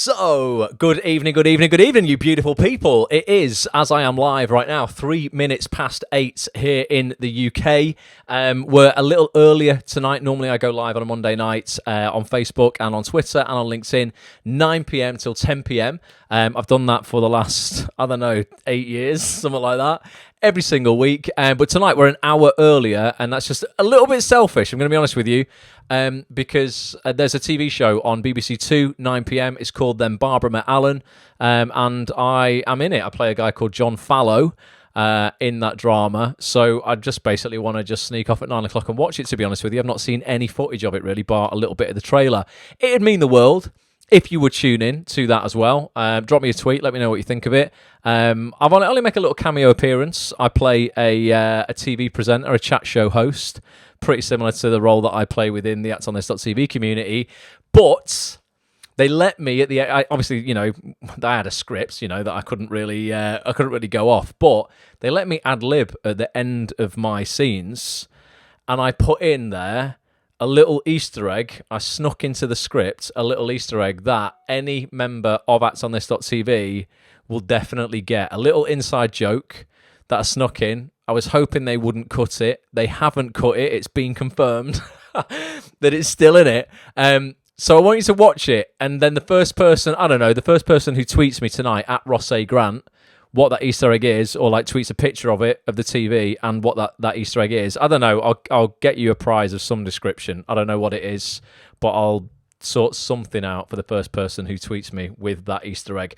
So, good evening, you beautiful people. It is, as I am live right now, 3 minutes past 8 here in the UK. We're a little earlier tonight. Normally I go live on a Monday night on Facebook and on Twitter and on LinkedIn, 9 p.m. till 10 p.m. I've done that for the last, 8 years, something like that, every single week. But tonight we're an hour earlier, and that's just a little bit selfish, I'm going to be honest with you. Because there's a TV show on BBC Two, 9 p.m. It's called Then Barbara Met Alan, and I am in it. I play a guy called John Fallow in that drama, so I just basically want to just sneak off at 9 o'clock and watch it, to be honest with you. I've not seen any footage of it, really, bar a little bit of the trailer. It'd mean the world if you would tune in to that as well. Drop me a tweet, let me know what you think of it. I've only make a little cameo appearance. I play a TV presenter, a chat show host, pretty similar to the role that I play within the AtsOnThis.tv community, but they let me at the obviously, I had a script, that I couldn't really go off, but they let me ad lib at the end of my scenes, and I put in there a little Easter egg. I snuck into the script a little Easter egg that any member of AtsOnThis.tv will definitely get. A little inside joke that I snuck in. I was hoping they wouldn't cut it. They haven't cut it. It's been confirmed that it's still in it. So I want you to watch it, and then the first person who tweets me tonight at Ross A. Grant what that Easter egg is, or tweets a picture of it, of the TV, and what that Easter egg is. I don't know. I'll get you a prize of some description. I don't know what it is, but I'll sort something out for the first person who tweets me with that Easter egg.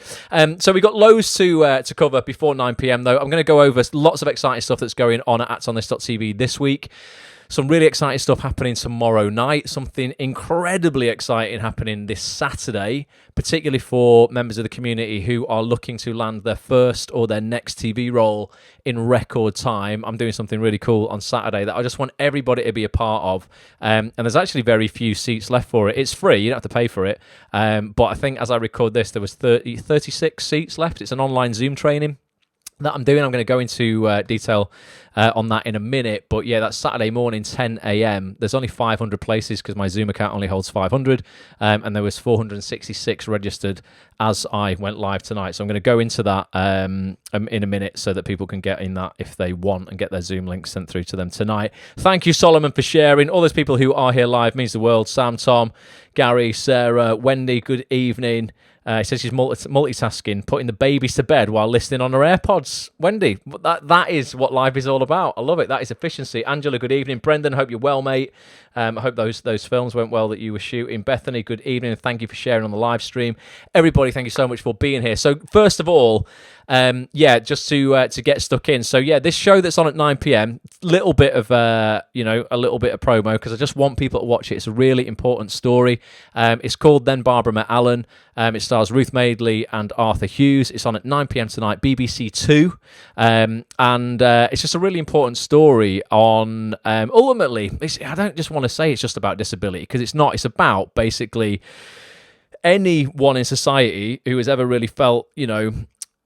So we've got loads to cover before 9 p.m. though. I'm going to go over lots of exciting stuff that's going on at AtsOnThis.tv this week. Some really exciting stuff happening tomorrow night. Something incredibly exciting happening this Saturday, particularly for members of the community who are looking to land their first or their next TV role in record time. I'm doing something really cool on Saturday that I just want everybody to be a part of. And there's actually very few seats left for it. It's free. You don't have to pay for it. But I think as I record this, there was 36 seats left. It's an online Zoom training that I'm doing. I'm going to go into detail on that in a minute, but yeah, that's Saturday morning, 10 a.m. There's only 500 places because my Zoom account only holds 500, and there was 466 registered as I went live tonight. So I'm going to go into that in a minute so that people can get in that if they want and get their Zoom link sent through to them tonight. Thank you, Solomon, for sharing. All those people who are here live means the world. Sam, Tom, Gary, Sarah, Wendy, good evening. He says she's multitasking, putting the babies to bed while listening on her AirPods. Wendy, that is what life is all about. I love it. That is efficiency. Angela, good evening. Brendan, hope you're well, mate. I hope those films went well that you were shooting. Bethany, good evening, and thank you for sharing on the live stream. Everybody, thank you so much for being here. So first of all, just to get stuck in. So yeah, this show that's on at 9 p.m. Little bit of a little bit of promo because I just want people to watch it. It's a really important story. It's called Then Barbara Met Alan. It stars Ruth Madeley and Arthur Hughes. It's on at 9 p.m. tonight, BBC Two, and it's just a really important story on ultimately. I don't just want to say it's just about disability because it's not. It's about basically anyone in society who has ever really felt,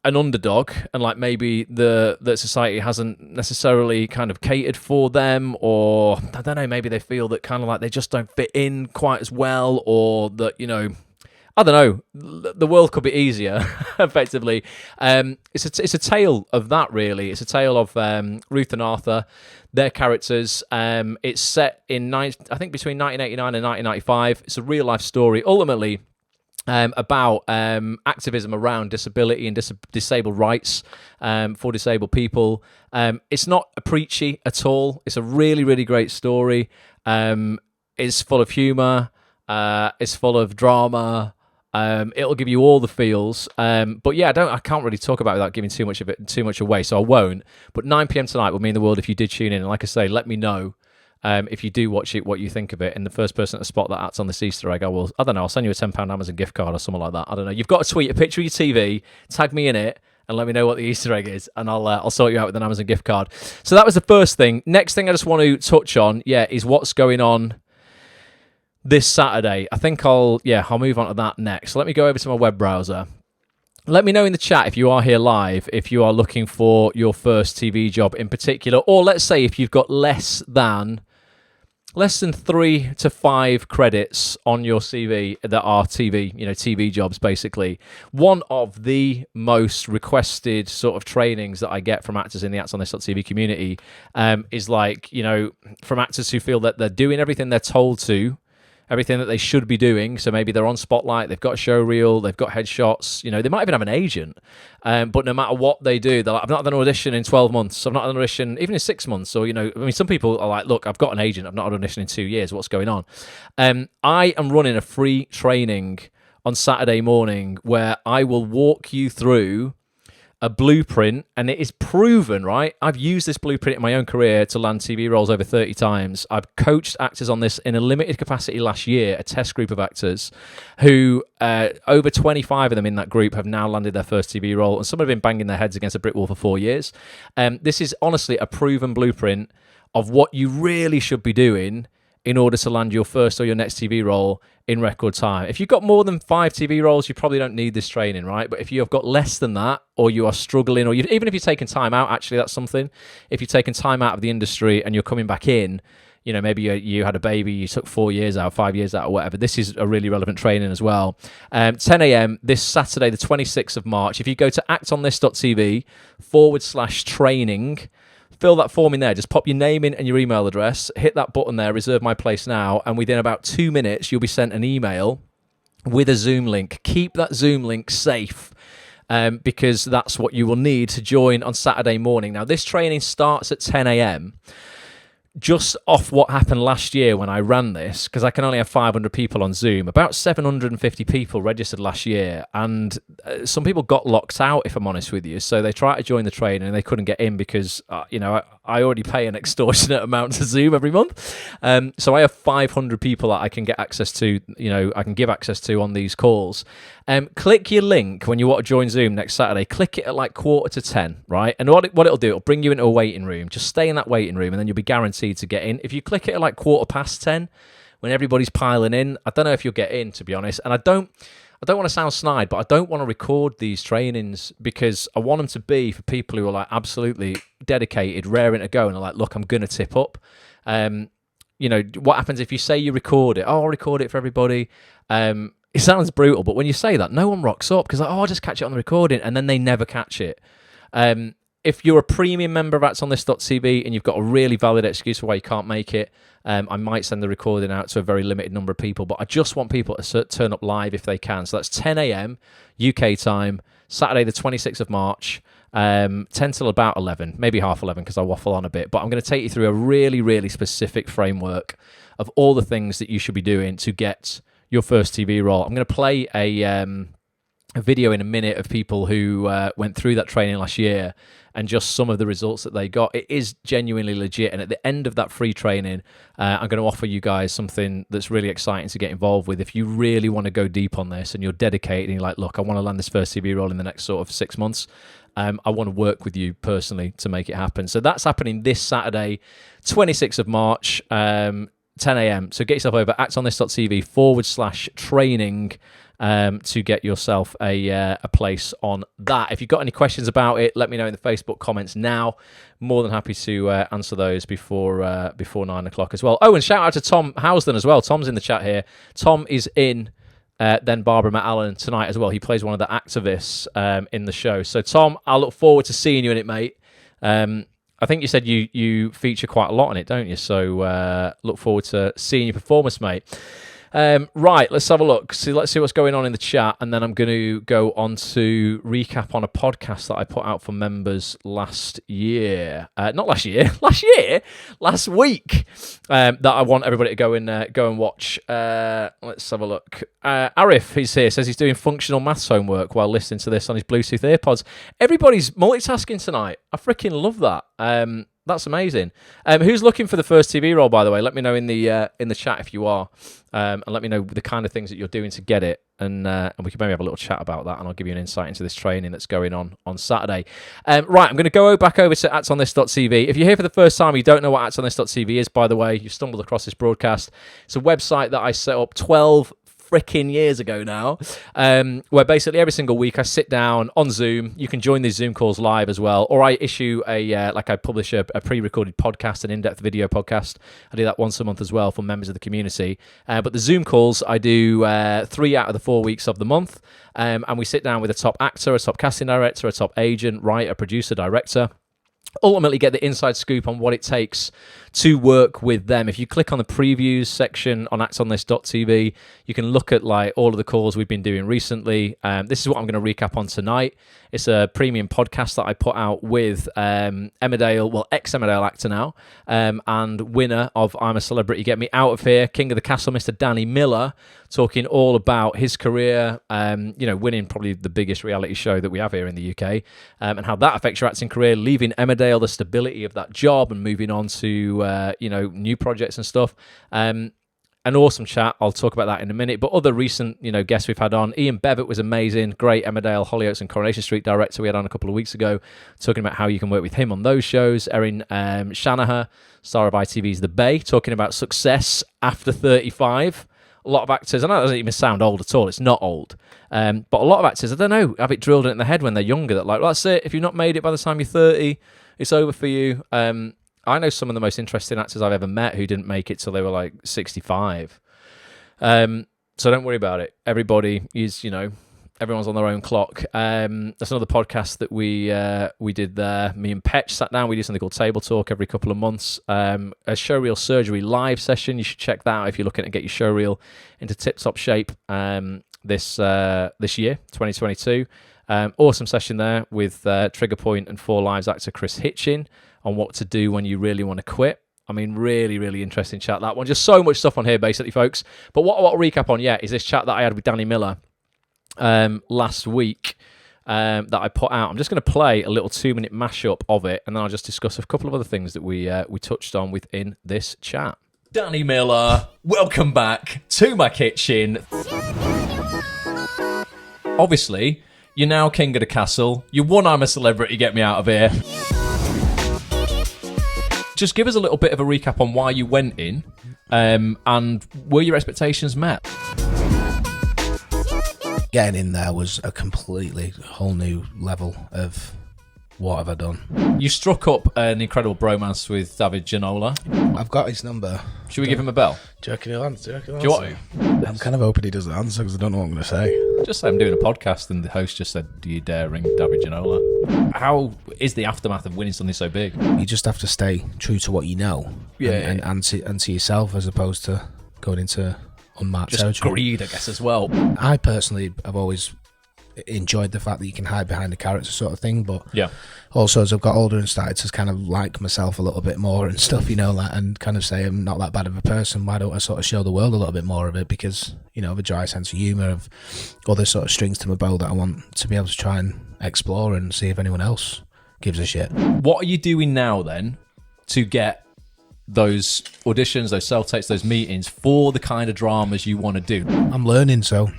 an underdog, and maybe that society hasn't necessarily kind of catered for them, or I don't know, maybe they feel that kind of they just don't fit in quite as well, or that I don't know, the world could be easier. Effectively, it's a tale of that, really. It's a tale of Ruth and Arthur, their characters. It's set in I think between 1989 and 1995. It's a real life story, ultimately. About activism around disability and disabled rights for disabled people. It's not preachy at all. It's a really, really great story. It's full of humour. It's full of drama. It'll give you all the feels. But yeah, I can't really talk about it without giving too much away, so I won't. But 9 p.m. tonight would mean the world if you did tune in. And like I say, let me know. If you do watch it, what you think of it, and the first person to spot that on this Easter egg, I'll send you a £10 Amazon gift card or something like that. I don't know. You've got to tweet a picture of your TV, tag me in it, and let me know what the Easter egg is, and I'll sort you out with an Amazon gift card. So that was the first thing. Next thing I just want to touch on, is what's going on this Saturday. I think I'll move on to that next. So let me go over to my web browser. Let me know in the chat if you are here live, if you are looking for your first TV job in particular, or let's say if you've got less than less than 3 to 5 credits on your CV that are TV, TV jobs, basically. One of the most requested sort of trainings that I get from actors in the Acts on This.tv community is like, from actors who feel that they're doing everything they're told to, everything that they should be doing. So maybe they're on Spotlight, they've got a show reel, they've got headshots, they might even have an agent. But no matter what they do, they're like, I've not done an audition in 12 months, I've not done an audition even in 6 months. Or, some people are like, look, I've got an agent, I've not had an audition in 2 years, what's going on? I am running a free training on Saturday morning where I will walk you through a blueprint, and it is proven, right? I've used this blueprint in my own career to land TV roles over 30 times. I've coached actors on this in a limited capacity last year, a test group of actors who, over 25 of them in that group have now landed their first TV role, and some have been banging their heads against a brick wall for 4 years. This is honestly a proven blueprint of what you really should be doing in order to land your first or your next TV role in record time. If you've got more than 5 TV roles, you probably don't need this training, right? But if you've got less than that, or you are struggling, or even if you're taking time out, actually, that's something. If you're taking time out of the industry and you're coming back in, maybe you had a baby, you took 4 years out, 5 years out, or whatever, this is a really relevant training as well. 10 a.m. this Saturday, the 26th of March. If you go to actonthis.tv/training, fill that form in there. Just pop your name in and your email address. Hit that button there, reserve my place now. And within about 2 minutes, you'll be sent an email with a Zoom link. Keep that Zoom link safe because that's what you will need to join on Saturday morning. Now, this training starts at 10 a.m. Just off what happened last year when I ran this, because I can only have 500 people on Zoom, about 750 people registered last year, and some people got locked out, if I'm honest with you. So they tried to join the training and they couldn't get in because, I already pay an extortionate amount to Zoom every month. So I have 500 people that I can get access to, I can give access to on these calls. Click your link when you want to join Zoom next Saturday. Click it at like 9:45, right? And what it'll do, it'll bring you into a waiting room. Just stay in that waiting room and then you'll be guaranteed to get in. If you click it at like 10:15, when everybody's piling in, I don't know if you'll get in, to be honest. And I don't want to sound snide, but I don't want to record these trainings because I want them to be for people who are like absolutely dedicated, raring to go, and are like, look, I'm going to tip up. What happens if you say you record it? Oh, I'll record it for everybody. It sounds brutal, but when you say that, no one rocks up because I'll just catch it on the recording, and then they never catch it. If you're a premium member of actonthis.tv and you've got a really valid excuse for why you can't make it, I might send the recording out to a very limited number of people, but I just want people to turn up live if they can. So that's 10 a.m. UK time, Saturday the 26th of March, 10 till about 11, maybe half 11 because I waffle on a bit, but I'm going to take you through a really, really specific framework of all the things that you should be doing to get your first TV role. I'm going to play a video in a minute of people who went through that training last year and just some of the results that they got. It is genuinely legit. And at the end of that free training, I'm going to offer you guys something that's really exciting to get involved with. If you really want to go deep on this and you're dedicated and you're like, look, I want to land this first TV role in the next sort of 6 months, I want to work with you personally to make it happen. So that's happening this Saturday, 26th of March, 10 a.m. So get yourself over actonthis.tv/training to get yourself a place on that. If you've got any questions about it, let me know in the Facebook comments now. More than happy to answer those before 9 o'clock as well. Oh, and shout out to Tom Housden as well. Tom's in the chat here. Tom is in Then Barbara Met Allen tonight as well. He plays one of the activists in the show. So Tom, I look forward to seeing you in it, mate. I think you said you feature quite a lot in it, don't you? So look forward to seeing your performance, mate. Right, let's have a look. So let's see what's going on in the chat, and then I'm going to go on to recap on a podcast that I put out for members last year. Not last year, last week. That I want everybody to go and watch. Let's have a look. Arif, he's here, says he's doing functional maths homework while listening to this on his Bluetooth AirPods. Everybody's multitasking tonight. I freaking love that. That's amazing. Who's looking for the first TV role, by the way? Let me know in the chat if you are, and let me know the kind of things that you're doing to get it, and we can maybe have a little chat about that, and I'll give you an insight into this training that's going on Saturday. Right, I'm going to go back over to actonthis.tv. If you're here for the first time, you don't know what actonthis.tv is, by the way, you've stumbled across this broadcast. It's a website that I set up 12 freaking years ago now, where basically every single week I sit down on Zoom. You can join these Zoom calls live as well, or I issue I publish a pre-recorded podcast, an in-depth video podcast. I do that once a month as well for members of the community. But the Zoom calls, I do 3 out of the 4 weeks of the month, and we sit down with a top actor, a top casting director, a top agent, writer, producer, director. Ultimately get the inside scoop on what it takes to work with them. If you click on the previews section on actsonthis.tv, you can look at like all of the calls we've been doing recently. This is what I'm going to recap on tonight. It's a premium podcast that I put out with Emmerdale, well, ex-Emmerdale actor now, and winner of I'm A Celebrity Get Me Out of Here, King of the Castle, Mr. Danny Miller, talking all about his career, winning probably the biggest reality show that we have here in the UK, and how that affects your acting career, leaving Emmerdale, the stability of that job, and moving on to new projects and stuff. An awesome chat. I'll talk about that in a minute. But other recent, guests we've had on, Ian Bevitt was amazing. Great Emmerdale, Hollyoaks and Coronation Street director we had on a couple of weeks ago, talking about how you can work with him on those shows. Erin Shanahan, star of ITV's The Bay, talking about success after 35. A lot of actors, I know that doesn't even sound old at all, it's not old, but a lot of actors, I don't know, have it drilled in their head when they're younger that like, that's it, if you've not made it by the time you're 30, it's over for you. I know some of the most interesting actors I've ever met who didn't make it till they were like 65. So don't worry about it. Everybody is, everyone's on their own clock. That's another podcast that we did there. Me and Petch sat down. We do something called Table Talk every couple of months. A showreel surgery live session. You should check that out if you're looking to get your showreel into tip-top shape this year, 2022. Awesome session there with Trigger Point and Four Lives actor Chris Hitchin on what to do when you really want to quit. I mean, really, really interesting chat, that one. Just so much stuff on here, basically, folks. But what I'll recap on, is this chat that I had with Danny Miller last week that I put out. I'm just going to play a little 2-minute mashup of it, and then I'll just discuss a couple of other things that we touched on within this chat. Danny Miller, welcome back to my kitchen. Obviously, you're now king of the castle. You won I'm a Celebrity, Get Me Out of Here. Just give us a little bit of a recap on why you went in, and were your expectations met? Getting in there was a completely whole new level of what have I done. You struck up an incredible bromance with David Ginola. I've got his number. Should we give him a bell? Do you reckon he'll answer? Do you want to? I'm kind of hoping he doesn't answer because I don't know what I'm going to say. Just say I'm doing a podcast and the host just said, do you dare ring David Ginola? How is the aftermath of winning something so big? You just have to stay true to what you know. And to yourself, as opposed to going into unmarked just territory. Greed, I guess, as well. I personally have always enjoyed the fact that you can hide behind the character sort of thing, but also as I've got older and started to kind of like myself a little bit more and stuff, and kind of say I'm not that bad of a person, why don't I sort of show the world a little bit more of it, because of a dry sense of humour, of other sort of strings to my bow that I want to be able to try and explore and see if anyone else gives a shit. What are you doing now then to get those auditions, those self-tapes, those meetings for the kind of dramas you want to do? I'm learning, so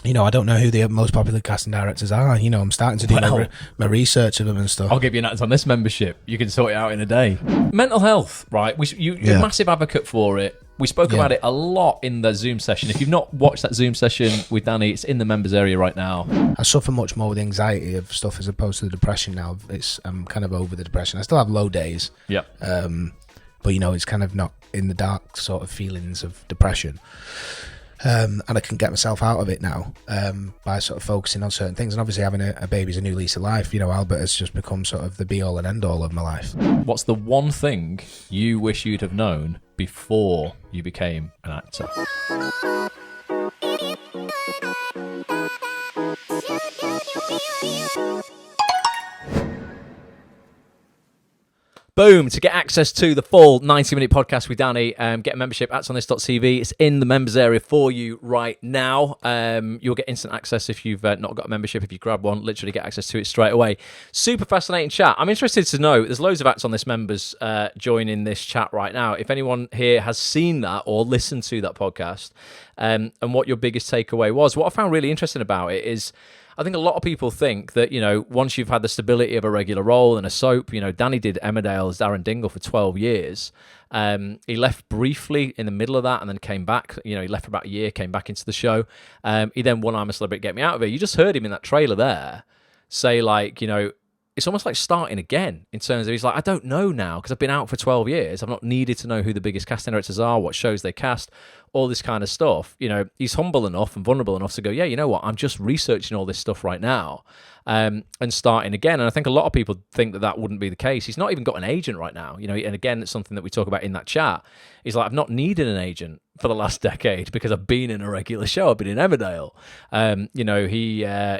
I don't know who the most popular casting directors are. I'm starting to do my research of them and stuff. I'll give you an act on this membership. You can sort it out in a day. Mental health, right? You're a massive advocate for it. We spoke about it a lot in the Zoom session. If you've not watched that Zoom session with Danny, it's in the members area right now. I suffer much more with the anxiety of stuff as opposed to the depression now. I'm kind of over the depression. I still have low days. Yeah. But it's kind of not in the dark sort of feelings of depression. And I can get myself out of it now by sort of focusing on certain things. And obviously having a baby's a new lease of life. Albert has just become sort of the be-all and end-all of my life. What's the one thing you wish you'd have known before you became an actor? Boom. To get access to the full 90-minute podcast with Danny, get a membership at actsonthis.tv. It's in the members area for you right now. You'll get instant access if you've not got a membership. If you grab one, literally get access to it straight away. Super fascinating chat. I'm interested to know, there's loads of Acts on This members joining this chat right now. If anyone here has seen that or listened to that podcast, and what your biggest takeaway was, what I found really interesting about it is, I think a lot of people think that, once you've had the stability of a regular role and a soap, Danny did Emmerdale as Darren Dingle for 12 years. He left briefly in the middle of that and then came back. He left for about a year, came back into the show. He then won I'm a Celebrity, Get Me Out of Here. You just heard him in that trailer there say, like, it's almost like starting again in terms of he's like, I don't know now because I've been out for 12 years. I've not needed to know who the biggest casting directors are, what shows they cast, all this kind of stuff. He's humble enough and vulnerable enough to go, yeah, you know what? I'm just researching all this stuff right now and starting again. And I think a lot of people think that wouldn't be the case. He's not even got an agent right now. And again, it's something that we talk about in that chat. He's like, I've not needed an agent for the last decade because I've been in a regular show. I've been in Emmerdale.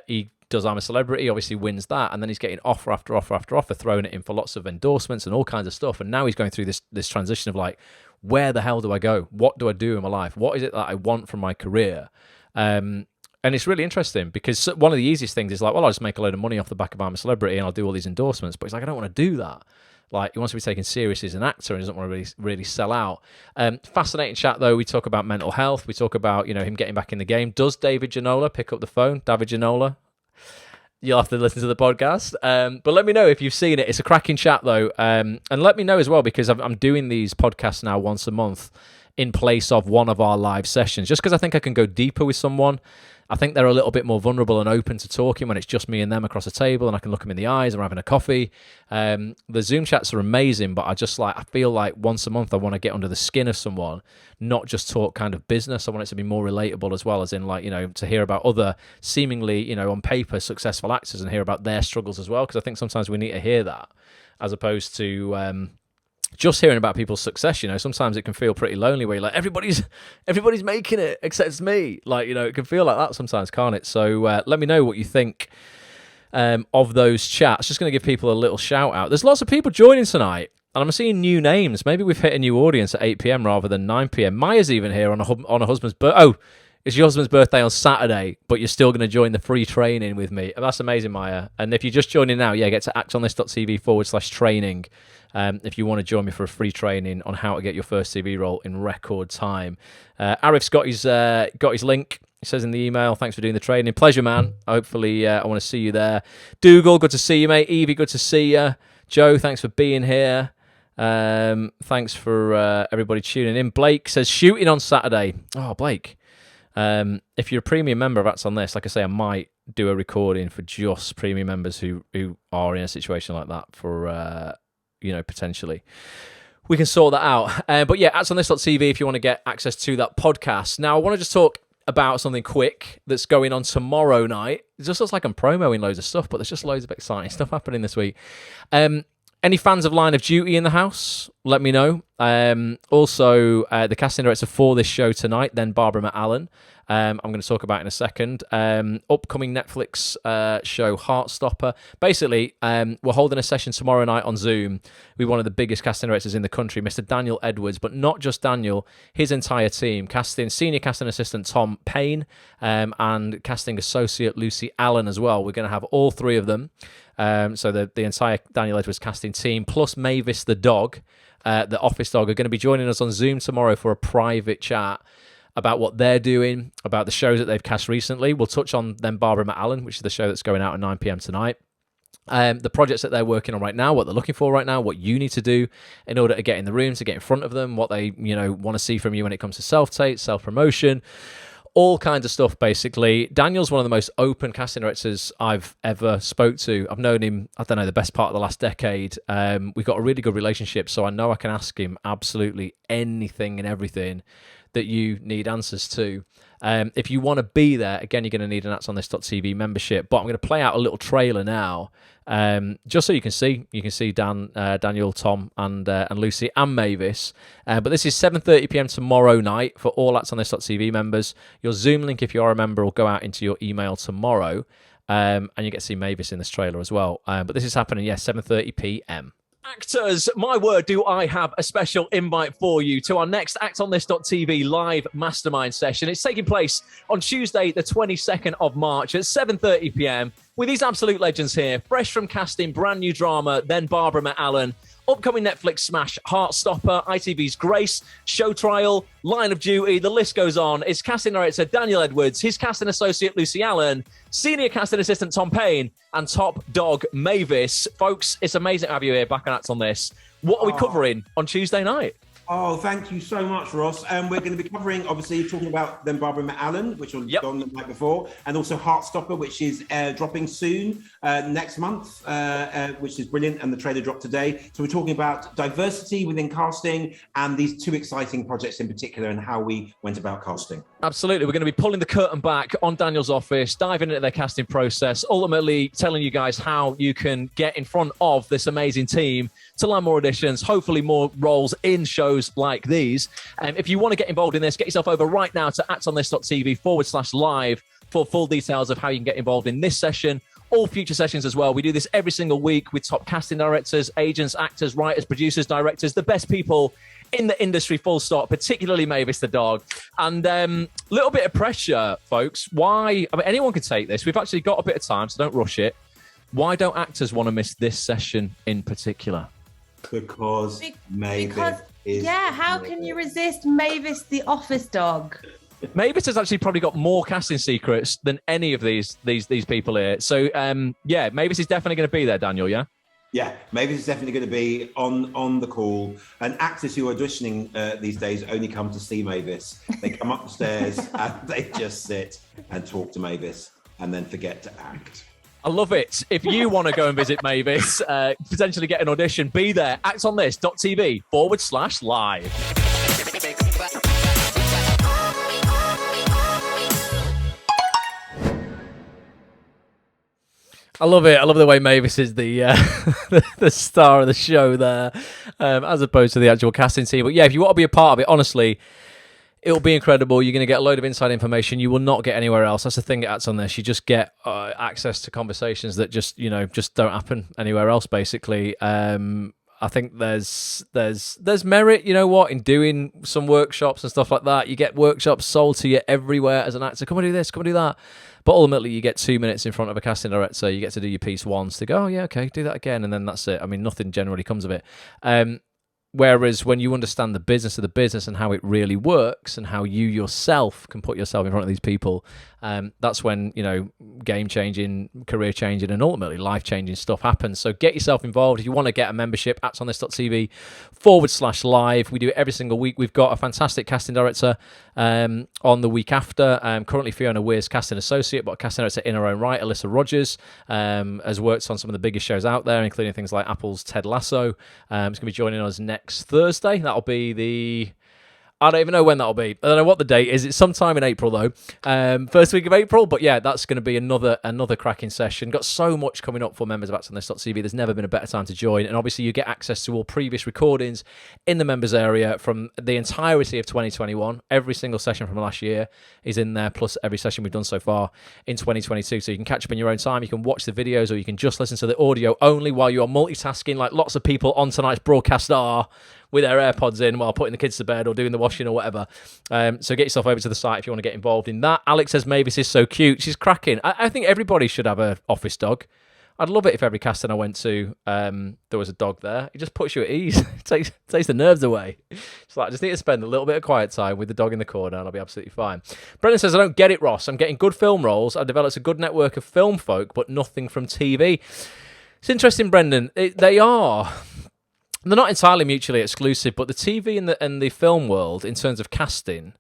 He does I'm a Celebrity, obviously wins that, and then he's getting offer after offer after offer, throwing it in for lots of endorsements and all kinds of stuff. And now he's going through this transition of like, where the hell do I go? What do I do in my life? What is it that I want from my career? And it's really interesting because one of the easiest things is like, well, I'll just make a load of money off the back of I'm a Celebrity and I'll do all these endorsements. But he's like, I don't want to do that. Like, he wants to be taken seriously as an actor and doesn't want to really sell out. Fascinating chat, though. We talk about mental health. We talk about, him getting back in the game. Does David Ginola pick up the phone? David Ginola? You'll have to listen to the podcast. But let me know if you've seen it. It's a cracking chat, though. And let me know as well, because I'm doing these podcasts now once a month in place of one of our live sessions, just because I think I can go deeper with someone. I think they're a little bit more vulnerable and open to talking when it's just me and them across a table and I can look them in the eyes and we're having a coffee. The Zoom chats are amazing, but I feel like once a month I want to get under the skin of someone, not just talk kind of business. I want it to be more relatable as well, as in like, to hear about other seemingly, on paper successful actors and hear about their struggles as well. Because I think sometimes we need to hear that as opposed to just hearing about people's success. Sometimes it can feel pretty lonely where you're like, everybody's making it except me. Like, it can feel like that sometimes, can't it? So let me know what you think of those chats. Just going to give people a little shout out. There's lots of people joining tonight and I'm seeing new names. Maybe we've hit a new audience at 8 p.m. rather than 9 p.m. Maya's even here on a husband's birthday. Oh, it's your husband's birthday on Saturday, but you're still going to join the free training with me. And that's amazing, Maya. And if you're just joining now, get to actonthis.tv/training. If you want to join me for a free training on how to get your first TV role in record time. Arif's got his link. He says in the email, thanks for doing the training. Pleasure, man. Hopefully, I want to see you there. Dougal, good to see you, mate. Evie, good to see you. Joe, thanks for being here. Thanks for everybody tuning in. Blake says, shooting on Saturday. Oh, Blake. If you're a premium member of That's On This, like I say, I might do a recording for just premium members who are in a situation like that for... potentially. We can sort that out. But yeah, actonthis.tv if you want to get access to that podcast. Now, I want to just talk about something quick that's going on tomorrow night. It just looks like I'm promoting loads of stuff, but there's just loads of exciting stuff happening this week. Any fans of Line of Duty in the house? Let me know. Also, the casting director for this show tonight, then Barbara McAllen. I'm going to talk about in a second. Upcoming Netflix show, Heartstopper. Basically, we're holding a session tomorrow night on Zoom with one of the biggest casting directors in the country, Mr. Daniel Edwards, but not just Daniel, his entire team. Senior casting assistant Tom Payne and casting associate Lucy Allen as well. We're going to have all three of them. So the entire Daniel Edwards casting team, plus Mavis the dog, the office dog, are going to be joining us on Zoom tomorrow for a private chat about what they're doing, about the shows that they've cast recently. We'll touch on then Barbara McAllen, which is the show that's going out at 9 p.m. tonight. The projects that they're working on right now, what they're looking for right now, what you need to do in order to get in the room, to get in front of them, what they want to see from you when it comes to self-tape, self-promotion, all kinds of stuff, basically. Daniel's one of the most open casting directors I've ever spoke to. I've known him, the best part of the last decade. We've got a really good relationship, so I know I can ask him absolutely anything and everything that you need answers to. If you want to be there, again, you're going to need an actonthis.tv membership. But I'm going to play out a little trailer now, just so you can see. You can see Daniel, Tom, and Lucy, and Mavis. But this is 7:30 p.m. tomorrow night for all actonthis.tv members. Your Zoom link, if you are a member, will go out into your email tomorrow, and you get to see Mavis in this trailer as well. But this is happening, 7:30 p.m. Actors, my word, do I have a special invite for you to our next actonthis.tv live mastermind session. It's taking place on Tuesday, the 22nd of March at 7:30 p.m. with these absolute legends here, fresh from casting, brand new drama, then Barbara met Alan, upcoming Netflix smash Heartstopper, ITV's Grace, Show Trial, Line of Duty, the list goes on. It's casting director Daniel Edwards, his casting associate Lucy Allen, senior casting assistant Tom Payne, and top dog Mavis. Folks, it's amazing to have you here back on Acts on This. What are we covering on Tuesday night? Oh, thank you so much, Ross. We're going to be covering, obviously, talking about Then Barbara Met Alan, which was on the night before, and also Heartstopper, which is dropping soon, next month, which is brilliant, and the trailer dropped today. So we're talking about diversity within casting and these two exciting projects in particular and how we went about casting. Absolutely. We're going to be pulling the curtain back on Daniel's office, diving into their casting process, ultimately telling you guys how you can get in front of this amazing team to land more auditions, hopefully more roles in shows like these. If you want to get involved in this, get yourself over right now to actonthis.tv/live for full details of how you can get involved in this session, all future sessions as well. We do this every single week with top casting directors, agents, actors, writers, producers, directors, the best people in the industry, full stop, particularly Mavis the dog. And little bit of pressure, folks. Why? I mean, anyone could take this. We've actually got a bit of time, so don't rush it. Why don't actors want to miss this session in particular? Because Mavis is... Yeah, how can you resist Mavis the office dog? Mavis has actually probably got more casting secrets than any of these people here. So, yeah, Mavis is definitely going to be there, Daniel, yeah? Yeah, Mavis is definitely going to be on the call. And actors who are auditioning these days only come to see Mavis. They come up the stairs and they just sit and talk to Mavis and then forget to act. I love it. If you want to go and visit Mavis, potentially get an audition, be there. actonthis.tv/live. I love it. I love the way Mavis is the the star of the show there, as opposed to the actual casting team. But yeah, if you want to be a part of it, honestly, it'll be incredible. You're going to get a load of inside information you will not get anywhere else. That's the thing that's on this. You just get access to conversations that just don't happen anywhere else, basically. I think there's merit, you know what, in doing some workshops and stuff like that. You get workshops sold to you everywhere as an actor. Come and do this, come and do that. But ultimately, you get 2 minutes in front of a casting director. You get to do your piece once. They go, oh, yeah, okay, do that again. And then that's it. I mean, nothing generally comes of it. Whereas when you understand the business of the business and how it really works and how you yourself can put yourself in front of these people, that's when, game-changing, career-changing, and ultimately life-changing stuff happens. So get yourself involved. If you want to get a membership, actonthis.tv/live. We do it every single week. We've got a fantastic casting director on the week after. Currently Fiona Weir's casting associate, but a casting director in her own right, Alyssa Rogers, has worked on some of the biggest shows out there, including things like Apple's Ted Lasso. It's going to be joining us next Thursday. That'll be I don't even know when that'll be. I don't know what the date is. It's sometime in April, though. First week of April. But yeah, that's going to be another cracking session. Got so much coming up for members of actonthis.tv. There's never been a better time to join. And obviously, you get access to all previous recordings in the members area from the entirety of 2021. Every single session from last year is in there, plus every session we've done so far in 2022. So you can catch up in your own time. You can watch the videos, or you can just listen to the audio only while you're multitasking, like lots of people on tonight's broadcast are, with their AirPods in while putting the kids to bed or doing the washing or whatever. So get yourself over to the site if you want to get involved in that. Alex says Mavis is so cute. She's cracking. I think everybody should have an office dog. I'd love it if every casting I went to, there was a dog there. It just puts you at ease. It takes the nerves away. It's like, I just need to spend a little bit of quiet time with the dog in the corner and I'll be absolutely fine. Brendan says, I don't get it, Ross. I'm getting good film roles. I've developed a good network of film folk, but nothing from TV. It's interesting, Brendan. They're not entirely mutually exclusive, but the TV and the film world, in terms of casting,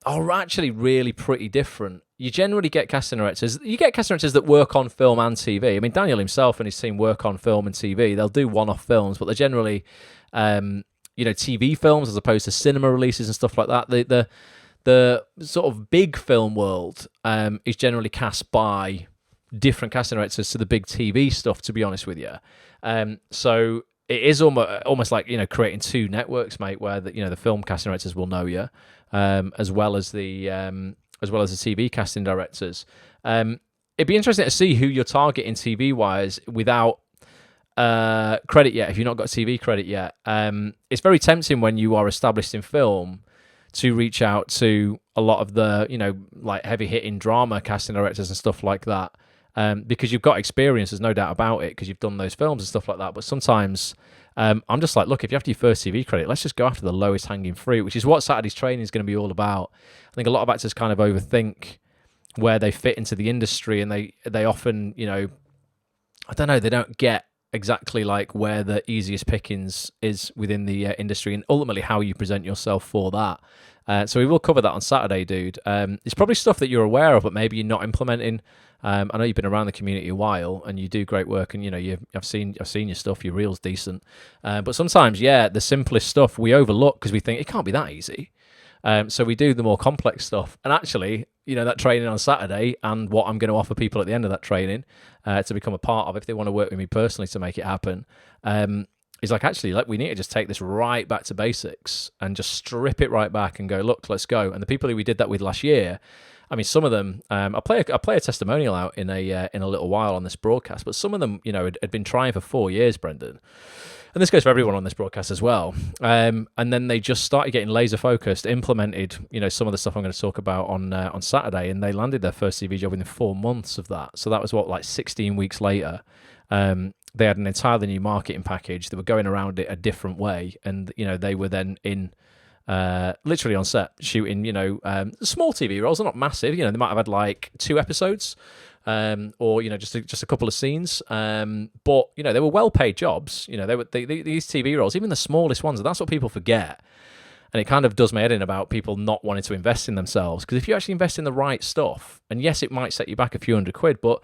are actually really pretty different. You generally get casting directors. You get casting directors that work on film and TV. I mean, Daniel himself and his team work on film and TV. They'll do one-off films, but they're generally, TV films as opposed to cinema releases and stuff like that. The sort of big film world is generally cast by different casting directors to the big TV stuff, to be honest with you. So it is almost like, creating two networks, mate, where the film casting directors will know you, as well as the TV casting directors. It'd be interesting to see who you're targeting TV wise without credit yet. If you've not got TV credit yet, it's very tempting when you are established in film to reach out to a lot of the like heavy hitting drama casting directors and stuff like that. because you've got experience. There's no doubt about it because you've done those films and stuff like that. But sometimes I'm just like, look, if you have your first TV credit, let's just go after the lowest hanging fruit, which is what Saturday's training is going to be all about. I think a lot of actors kind of overthink where they fit into the industry, and they often, I don't know, they don't get exactly like where the easiest pickings is within the industry, and ultimately how you present yourself for that. So we will cover that on Saturday, dude. It's probably stuff that you're aware of, but maybe you're not implementing. I know you've been around the community a while, and you do great work, and I've seen your stuff. Your reel's decent, but sometimes, the simplest stuff we overlook because we think it can't be that easy. So we do the more complex stuff, and actually, that training on Saturday and what I'm going to offer people at the end of that training to become a part of, if they want to work with me personally to make it happen, is like, actually, we need to just take this right back to basics and just strip it right back and go, look, let's go. And the people who we did that with last year, I mean, some of them, I'll play a testimonial out in a little while on this broadcast, but some of them, had been trying for 4 years, Brendan. And this goes for everyone on this broadcast as well. And then they just started getting laser focused, implemented, some of the stuff I'm going to talk about on Saturday, and they landed their first TV job within 4 months of that. So that was 16 weeks later. They had an entirely new marketing package. They were going around it a different way, and they were then in literally on set shooting small TV roles. They're not massive. They might have had 2 episodes. Or just a couple of scenes, but they were well-paid jobs. These TV roles, even the smallest ones, and that's what people forget. And it kind of does my head in about people not wanting to invest in themselves, because if you actually invest in the right stuff, and yes, it might set you back a few £100, but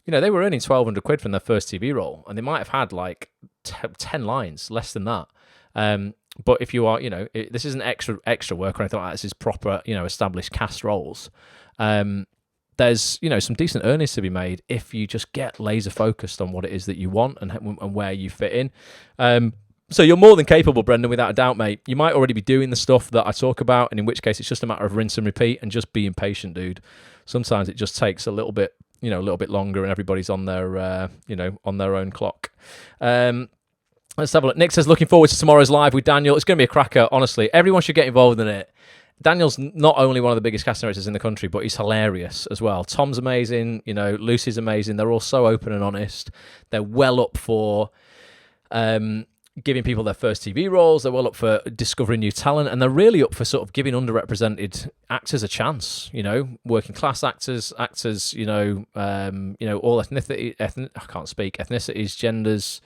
they were earning £1,200 from their first TV role, and they might have had 10 lines, less than that. But if you are, this isn't extra work or anything like that. This is proper, established cast roles. There's some decent earnings to be made if you just get laser focused on what it is that you want and where you fit in. So you're more than capable, Brendan, without a doubt, mate. You might already be doing the stuff that I talk about, and in which case it's just a matter of rinse and repeat and just being patient, dude. Sometimes it just takes a little bit longer, and everybody's on their on their own clock. Let's have a look. Nick says, looking forward to tomorrow's live with Daniel. It's going to be a cracker, honestly. Everyone should get involved in it. Daniel's not only one of the biggest cast directors in the country, but he's hilarious as well. Tom's amazing, Lucy's amazing. They're all so open and honest. They're well up for giving people their first TV roles. They're well up for discovering new talent, and they're really up for sort of giving underrepresented actors a chance. Working class actors, all ethnicity. I can't speak. Ethnicities, genders.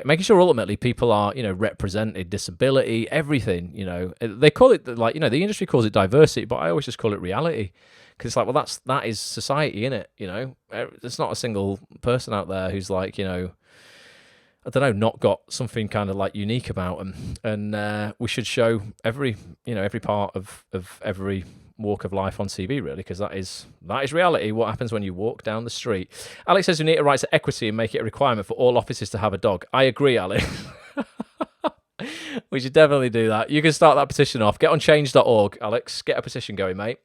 Making sure ultimately people are, represented, disability, everything, They call it, the industry calls it diversity, but I always just call it reality. Because it's like, that is society, innit? There's not a single person out there who's I don't know, not got something kind of unique about them. And we should show every part of every walk of life on TV, really, because that is reality. What happens when you walk down the street? Alex says we need to write to equity and make it a requirement for all offices to have a dog. I agree, Alex. We should definitely do that. You can start that petition off. Get on change.org, Alex. Get a petition going, mate.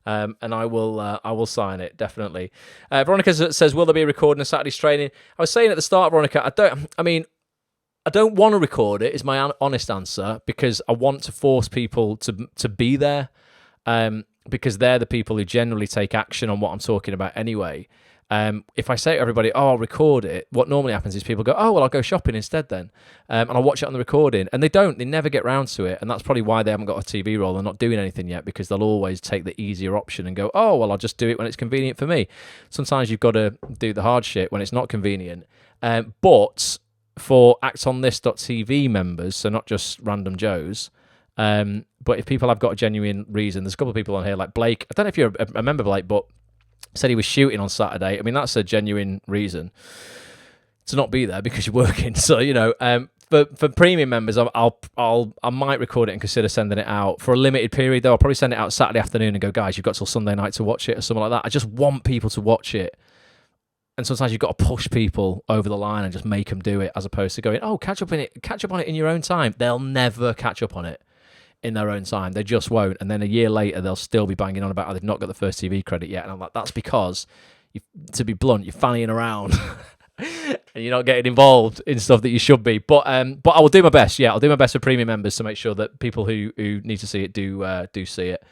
And I will sign it, definitely. Veronica says, will there be a recording of Saturday's training? I was saying at the start, Veronica, I don't want to record it, is my honest answer, because I want to force people to be there. Because they're the people who generally take action on what I'm talking about anyway. If I say to everybody, I'll record it, what normally happens is people go, well, I'll go shopping instead then. And I'll watch it on the recording. And they never get round to it. And that's probably why they haven't got a TV role. They're not doing anything yet, because they'll always take the easier option and go, well, I'll just do it when it's convenient for me. Sometimes you've got to do the hard shit when it's not convenient. But for actonthis.tv members, so not just random Joes, but if people have got a genuine reason, there's a couple of people on here like Blake. I don't know if you're a member, Blake, but said he was shooting on Saturday. I mean, that's a genuine reason to not be there because you're working. So for premium members, I might record it and consider sending it out for a limited period. Though I'll probably send it out Saturday afternoon and go, guys, you've got till Sunday night to watch it or something like that. I just want people to watch it. And sometimes you've got to push people over the line and just make them do it, as opposed to going, catch up on it in your own time. They'll never catch up on it in their own time. They just won't. And then a year later, they'll still be banging on about how they've not got the first TV credit yet. And I'm like, that's because, to be blunt, you're fannying around and you're not getting involved in stuff that you should be. But I will do my best. Yeah, I'll do my best for premium members to make sure that people who need to see it do see it.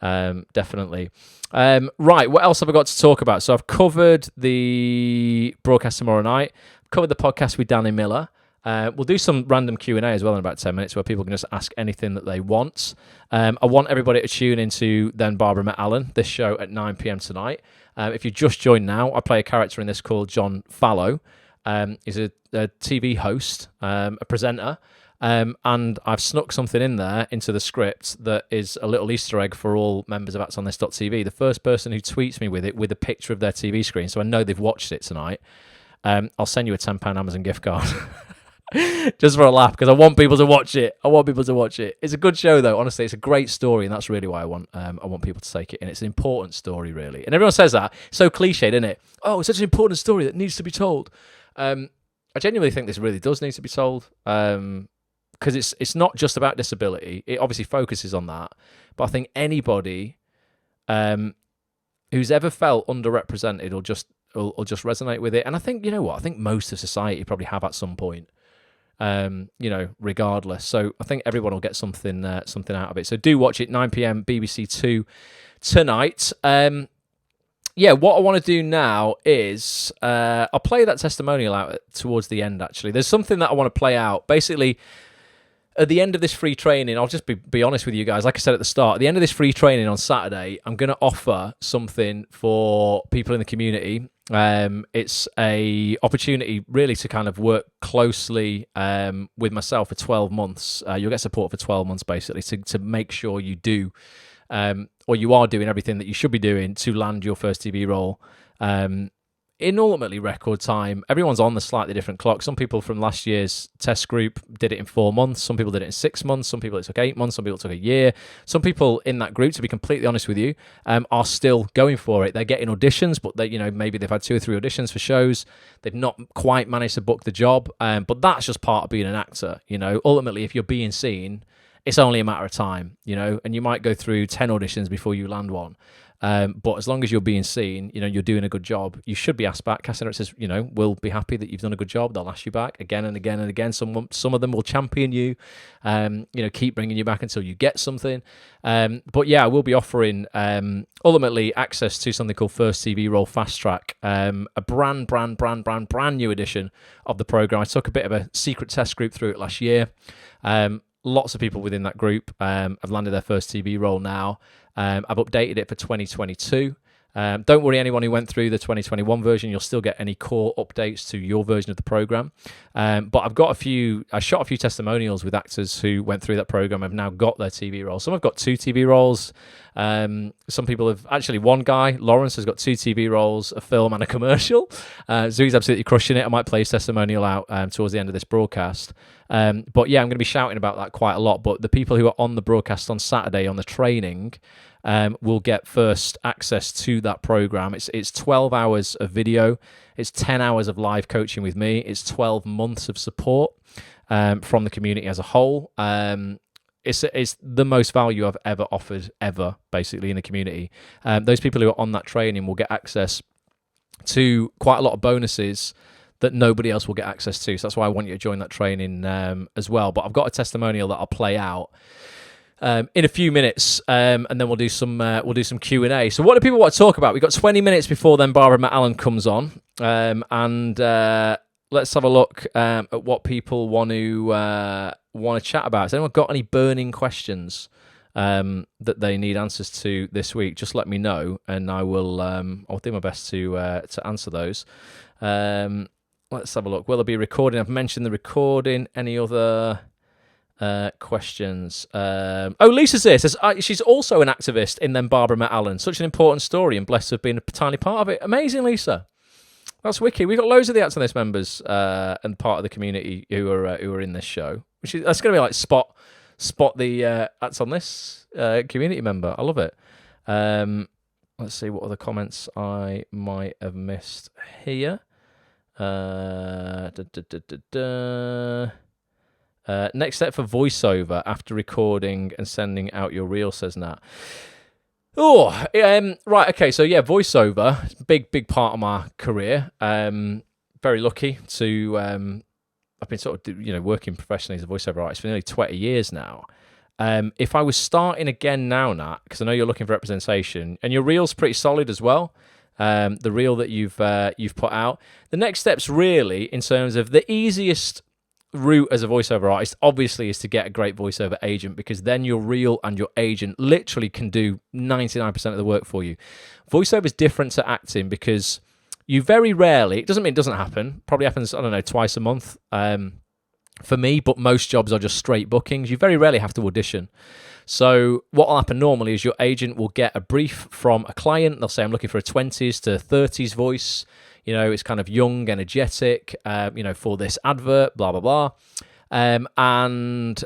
Definitely. Right, what else have I got to talk about? So I've covered the broadcast tomorrow night. I've covered the podcast with Danny Miller. We'll do some random Q&A as well in about 10 minutes where people can just ask anything that they want. I want everybody to tune into Then Barbara Met Alan, this show at 9 p.m. tonight. If you just joined now, I play a character in this called John Fallow. He's a TV host, a presenter, and I've snuck something in there into the script that is a little Easter egg for all members of AtsOnThis.tv. The first person who tweets me with it, with a picture of their TV screen, so I know they've watched it tonight, I'll send you a £10 Amazon gift card. Just for a laugh, because I want people to watch it. It's a good show, though. Honestly, it's a great story, and that's really why I want people to take it in. It's an important story, really. And everyone says that. It's so cliched, isn't it? Oh, it's such an important story that needs to be told. I genuinely think this really does need to be told, because it's not just about disability. It obviously focuses on that, but I think anybody who's ever felt underrepresented will just resonate with it. And I think, you know what? I think most of society probably have at some point. Regardless. So I think everyone will get something out of it. So do watch it, 9 p.m. BBC 2 tonight. What I want to do now is I'll play that testimonial out towards the end, actually. There's something that I want to play out. Basically, at the end of this free training, I'll just be honest with you guys. Like I said at the start, at the end of this free training on Saturday, I'm going to offer something for people in the community. It's a opportunity really to kind of work closely with myself for 12 months. You'll get support for 12 months, basically, to make sure you do, or you are doing everything that you should be doing to land your first TV role. In ultimately record time. Everyone's on the slightly different clock. Some people from last year's test group did it in 4 months. Some people did it in 6 months. Some people it took 8 months. Some people it took a year. Some people in that group, to be completely honest with you, are still going for it. They're getting auditions, but maybe they've had 2 or 3 auditions for shows. They've not quite managed to book the job. But that's just part of being an actor. Ultimately, if you're being seen, it's only a matter of time. And you might go through 10 auditions before you land one. But as long as you're being seen, you're doing a good job, you should be asked back. Casting directors, will be happy that you've done a good job. They'll ask you back again and again and again. Some of them will champion you, keep bringing you back until you get something. But yeah, I will be offering ultimately access to something called First TV Role Fast Track, a brand new edition of the program. I took a bit of a secret test group through it last year. Lots of people within that group have landed their first TV role now. I've updated it for 2022. Don't worry, anyone who went through the 2021 version, you'll still get any core updates to your version of the program. But I shot a few testimonials with actors who went through that program, have now got their TV roles. Some have got 2 TV roles. Some people have, actually one guy, Lawrence, has got 2 TV roles, a film and a commercial. So he's absolutely crushing it. I might play his testimonial out towards the end of this broadcast. But yeah, I'm going to be shouting about that quite a lot. But the people who are on the broadcast on Saturday on the training will get first access to that program. It's 12 hours of video. It's 10 hours of live coaching with me. It's 12 months of support from the community as a whole. It's the most value I've ever offered, basically, in the community. Those people who are on that training will get access to quite a lot of bonuses that nobody else will get access to. So that's why I want you to join that training as well. But I've got a testimonial that I'll play out in a few minutes, and then we'll do some Q&A. So what do people want to talk about? We've got 20 minutes before then Barbara Met Alan comes on, and let's have a look at what people want to chat about. Has anyone got any burning questions that they need answers to this week? Just let me know, and I'll do my best to answer those. Let's have a look. Will there be recording? I've mentioned the recording. Any other questions? Lisa's here. Says she's also an activist in Then Barbara Met Alan. Such an important story, and blessed to have been a tiny part of it. Amazing, Lisa. That's wicked. We've got loads of the Acts on This members and part of the community who are in this show. That's going to be like spot the Acts on This community member. I love it. Let's see what other comments I might have missed here. Next step for voiceover after recording and sending out your reel, says Nat. Right, okay, so yeah, voiceover, big part of my career. Very lucky to, I've been sort of, working professionally as a voiceover artist for nearly 20 years now. If I was starting again now, Nat, because I know you're looking for representation, and your reel's pretty solid as well, the reel that you've put out, the next steps really, in terms of the easiest route as a voiceover artist, obviously, is to get a great voiceover agent, because then your reel and your agent literally can do 99% of the work for you. Voiceover is different to acting because you very rarely, it doesn't mean it doesn't happen, probably happens, I don't know, twice a month for me, but most jobs are just straight bookings. You very rarely have to audition. So what will happen normally is your agent will get a brief from a client. They'll say, I'm looking for a 20s to 30s voice. It's kind of young, energetic, for this advert, blah, blah, blah. And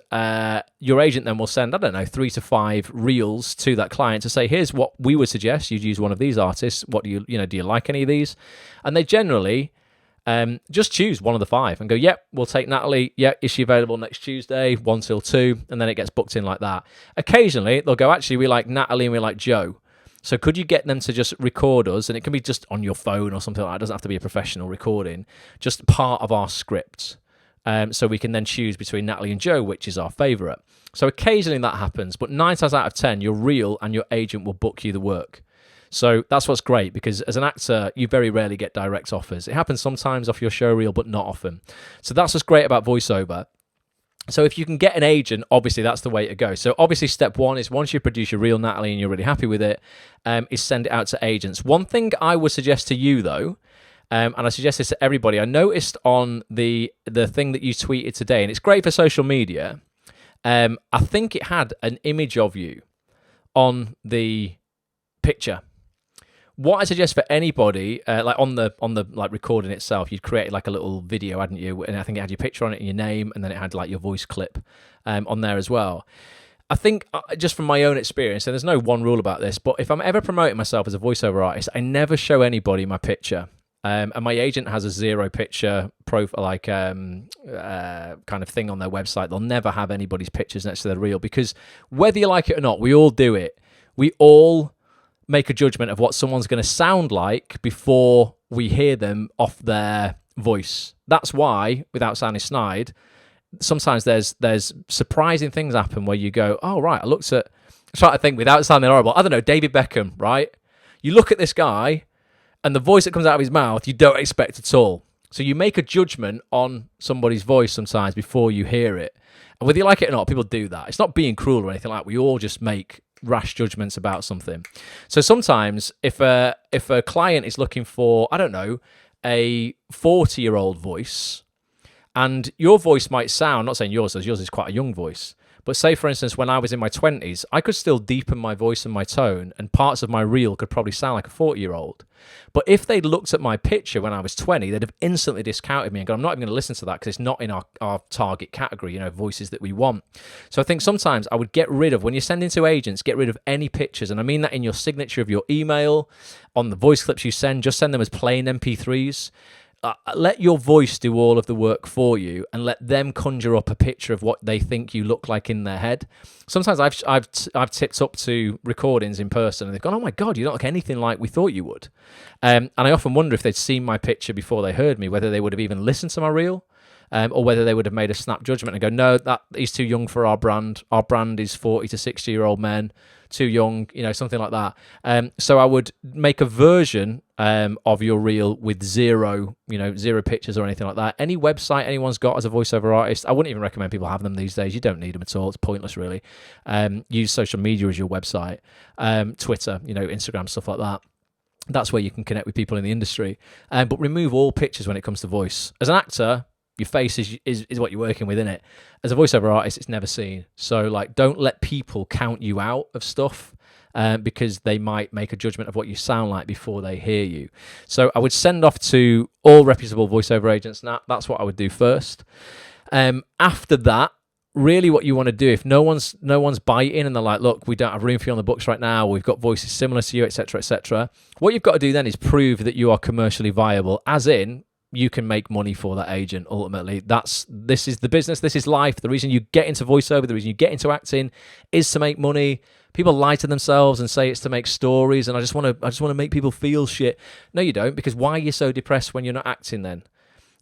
your agent then will send, I don't know, 3 to 5 reels to that client to say, here's what we would suggest. You'd use one of these artists. What do you like any of these? And they generally just choose one of the 5 and go, yep, we'll take Natalie. Yep, is she available next Tuesday, 1 till 2? And then it gets booked in like that. Occasionally, they'll go, actually, we like Natalie and we like Joe. So could you get them to just record us? And it can be just on your phone or something like that. It doesn't have to be a professional recording. Just part of our script. So we can then choose between Natalie and Joe, which is our favourite. So occasionally that happens. But 9 times out of 10, your reel and your agent will book you the work. So that's what's great, because as an actor, you very rarely get direct offers. It happens sometimes off your show reel, but not often. So that's what's great about voiceover. So if you can get an agent, obviously that's the way to go. So obviously step 1 is, once you produce your reel, Natalie, and you're really happy with it, is send it out to agents. One thing I would suggest to you, though, and I suggest this to everybody, I noticed on the thing that you tweeted today, and it's great for social media, I think it had an image of you on the picture. What I suggest for anybody, like on the like recording itself, you'd create like a little video, hadn't you? And I think it had your picture on it and your name, and then it had like your voice clip on there as well. I think just from my own experience, and there's no one rule about this, but if I'm ever promoting myself as a voiceover artist, I never show anybody my picture. And my agent has a 0 picture profile, like kind of thing on their website. They'll never have anybody's pictures next to their reel, because whether you like it or not, we all do it. We all make a judgment of what someone's going to sound like before we hear them off their voice. That's why, without sounding snide, sometimes there's surprising things happen where you go, oh, right, I'm trying to think without sounding horrible. I don't know, David Beckham, right? You look at this guy, and the voice that comes out of his mouth, you don't expect at all. So you make a judgment on somebody's voice sometimes before you hear it. And whether you like it or not, people do that. It's not being cruel or anything like that. We all just make rash judgments about something. So sometimes if a client is looking for, I don't know, a 40-year-old voice, and your voice might sound, not saying yours is quite a young voice, but say, for instance, when I was in my 20s, I could still deepen my voice and my tone, and parts of my reel could probably sound like a 40-year-old. But if they'd looked at my picture when I was 20, they'd have instantly discounted me and gone, I'm not even going to listen to that because it's not in our target category, voices that we want. So I think sometimes I would get rid of, when you're sending to agents, get rid of any pictures. And I mean that in your signature of your email, on the voice clips you send, just send them as plain MP3s. Let your voice do all of the work for you, and let them conjure up a picture of what they think you look like in their head. Sometimes I've tipped up to recordings in person, and they've gone, "Oh my God, you don't look anything like we thought you would." And I often wonder if they'd seen my picture before they heard me, whether they would have even listened to my reel, or whether they would have made a snap judgment and go, "No, that he's too young for our brand. Our brand is 40 to 60-year-old men, too young," something like that. So I would make a version of your reel with zero pictures or anything like that. Any website anyone's got as a voiceover artist, I wouldn't even recommend people have them these days. You don't need them at all. It's pointless, really. Use social media as your website, Twitter, Instagram, stuff like that. That's where you can connect with people in the industry. But remove all pictures when it comes to voice. As an actor, your face is what you're working with, innit? As a voiceover artist, it's never seen. So, don't let people count you out of stuff because they might make a judgment of what you sound like before they hear you. So I would send off to all reputable voiceover agents. Now, that's what I would do first. After that, really what you want to do, if no one's biting and they're like, look, we don't have room for you on the books right now, we've got voices similar to you, etc., etc., what you've got to do then is prove that you are commercially viable, as in, you can make money for that agent. Ultimately, this is the business, this is life. The reason you get into voiceover, the reason you get into acting, is to make money. People lie to themselves and say it's to make stories, and I just want to make people feel shit. No, you don't, because why are you so depressed when you're not acting then?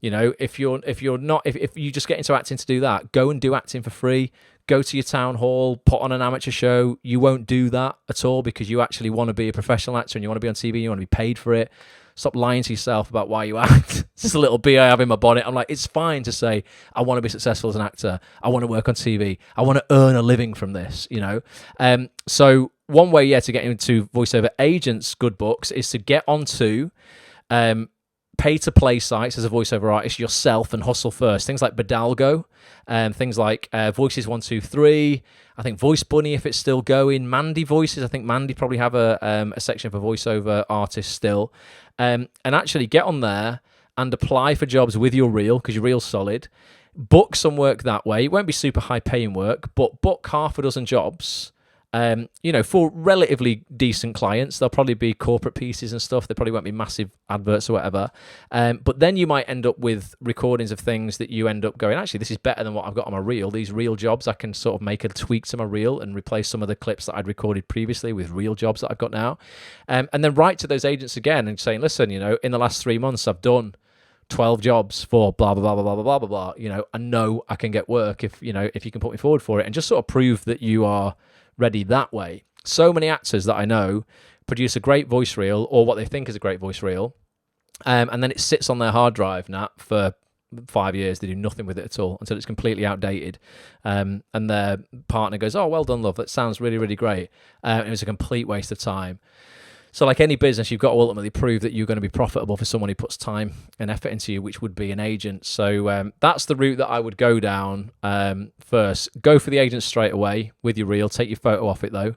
If you just get into acting to do that, go and do acting for free. Go to your town hall, put on an amateur show. You won't do that at all because you actually want to be a professional actor and you want to be on TV. You want to be paid for it. Stop lying to yourself about why you act. It's just a little bee I have in my bonnet. I'm like, it's fine to say, I want to be successful as an actor. I want to work on TV. I want to earn a living from this, So one way, to get into voiceover agents' good books is to get onto pay-to-play sites as a voiceover artist yourself and hustle first. Things like Badalgo, things like Voices 123. I think Voice Bunny, if it's still going. Mandy Voices. I think Mandy probably have a section for voiceover artists still. And actually get on there and apply for jobs with your reel because your reel's solid. Book some work that way. It won't be super high-paying work, but book half a dozen jobs. For relatively decent clients. They'll probably be corporate pieces and stuff. They probably won't be massive adverts or whatever. But then you might end up with recordings of things that you end up going, actually, this is better than what I've got on my reel. These real jobs, I can sort of make a tweak to my reel and replace some of the clips that I'd recorded previously with real jobs that I've got now. And then write to those agents again and saying, listen, in the last 3 months, I've done 12 jobs for blah, blah, blah, blah, blah, blah, blah, blah. I know I can get work if you can put me forward for it and just sort of prove that you are ready that way. So many actors that I know produce a great voice reel or what they think is a great voice reel, and then it sits on their hard drive now for 5 years. They do nothing with it at all until it's completely outdated, and their partner goes, oh, well done, love, that sounds really, really great. It was a complete waste of time. So like any business, you've got to ultimately prove that you're going to be profitable for someone who puts time and effort into you, which would be an agent. So that's the route that I would go down first. Go for the agent straight away with your reel. Take your photo off it, though.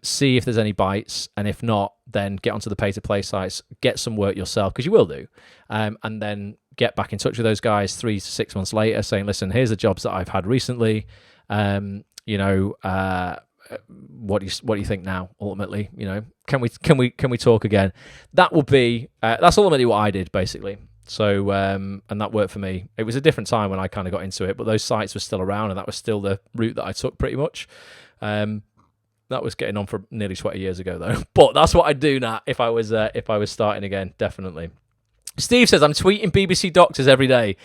See if there's any bites. And if not, then get onto the pay-to-play sites. Get some work yourself, because you will do. And then get back in touch with those guys 3 to 6 months later saying, listen, here's the jobs that I've had recently. What do you think now? Ultimately, can we talk again? That will be that's ultimately what I did basically. So and that worked for me. It was a different time when I kind of got into it, but those sites were still around, and that was still the route that I took pretty much. That was getting on for nearly 20 years ago though. But that's what I'd do now if I was starting again, definitely. Steve says I'm tweeting BBC doctors every day.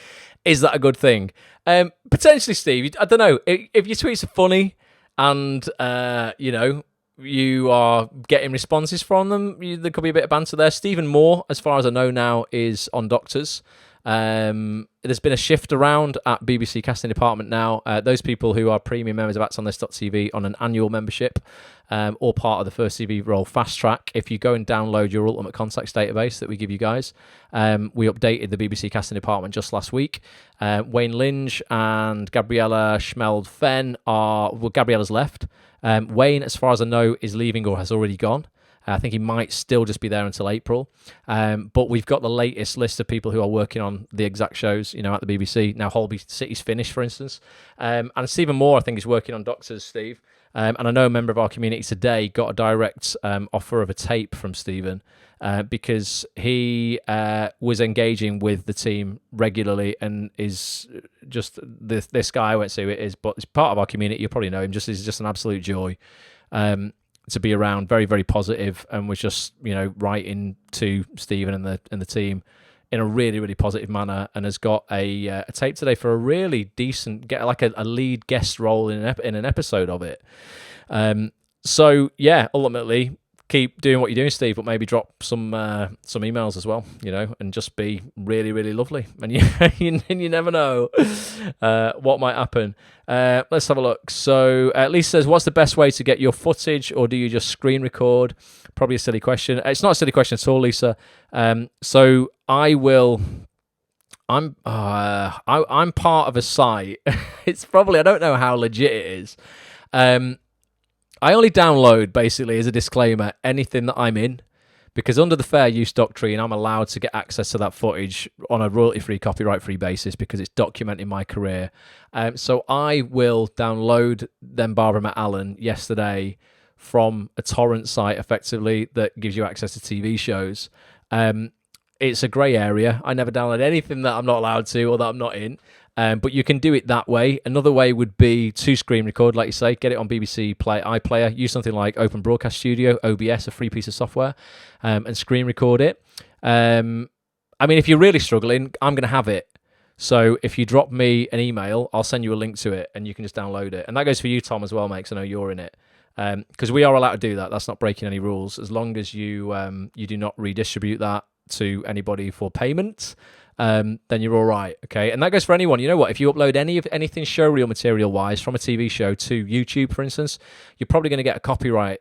Is that a good thing? Potentially, Steve. I don't know if your tweets are funny. And, you are getting responses from them. There could be a bit of banter there. Stephen Moore, as far as I know now, is on Doctors. There's been a shift around at BBC Casting Department now. Those people who are premium members of ActsOnThis.tv on an annual membership or part of the First TV role Fast Track, if you go and download your Ultimate Contacts database that we give you guys, we updated the BBC Casting Department just last week. Wayne Lynch and Gabriella Schmeld-Fenn Gabriella's left. Wayne, as far as I know, is leaving or has already gone. I think he might still just be there until April. But we've got the latest list of people who are working on the exact shows, at the BBC. Now, Holby City's finished, for instance. And Stephen Moore, I think, is working on Doctors, Steve. And I know a member of our community today got a direct offer of a tape from Stephen because he was engaging with the team regularly and is just this guy, I won't say who it is, but it's part of our community. You probably know him. He's just an absolute joy. To be around, very, very positive, and was just writing to Stephen and the team in a really, really positive manner, and has got a tape today for a really decent a lead guest role in an episode of it. So yeah, ultimately keep doing what you're doing, Steve, but maybe drop some emails as well, and just be really, really lovely. And you never know what might happen. Let's have a look. So Lisa says, what's the best way to get your footage, or do you just screen record? Probably a silly question. It's not a silly question at all, Lisa. So I'm part of a site. It's probably, I don't know how legit it is. I only download, basically, as a disclaimer, anything that I'm in, because under the fair use doctrine, I'm allowed to get access to that footage on a royalty-free, copyright-free basis because it's documenting my career. So I will download Then Barbara Met Alan yesterday from a torrent site, effectively, that gives you access to TV shows. It's a grey area. I never download anything that I'm not allowed to or that I'm not in. But you can do it that way. Another way would be to screen record, like you say, get it on BBC iPlayer, use something like Open Broadcast Studio, OBS, a free piece of software, and screen record it. I mean, if you're really struggling, I'm going to have it. So if you drop me an email, I'll send you a link to it, and you can just download it. And that goes for you, Tom, as well, mate, 'cause I know you're in it. Because we are allowed to do that. That's not breaking any rules. As long as you you do not redistribute that to anybody for payment, then you're all right, okay? And that goes for anyone. You know what? If you upload anything showreel material-wise from a TV show to YouTube, for instance, you're probably going to get a copyright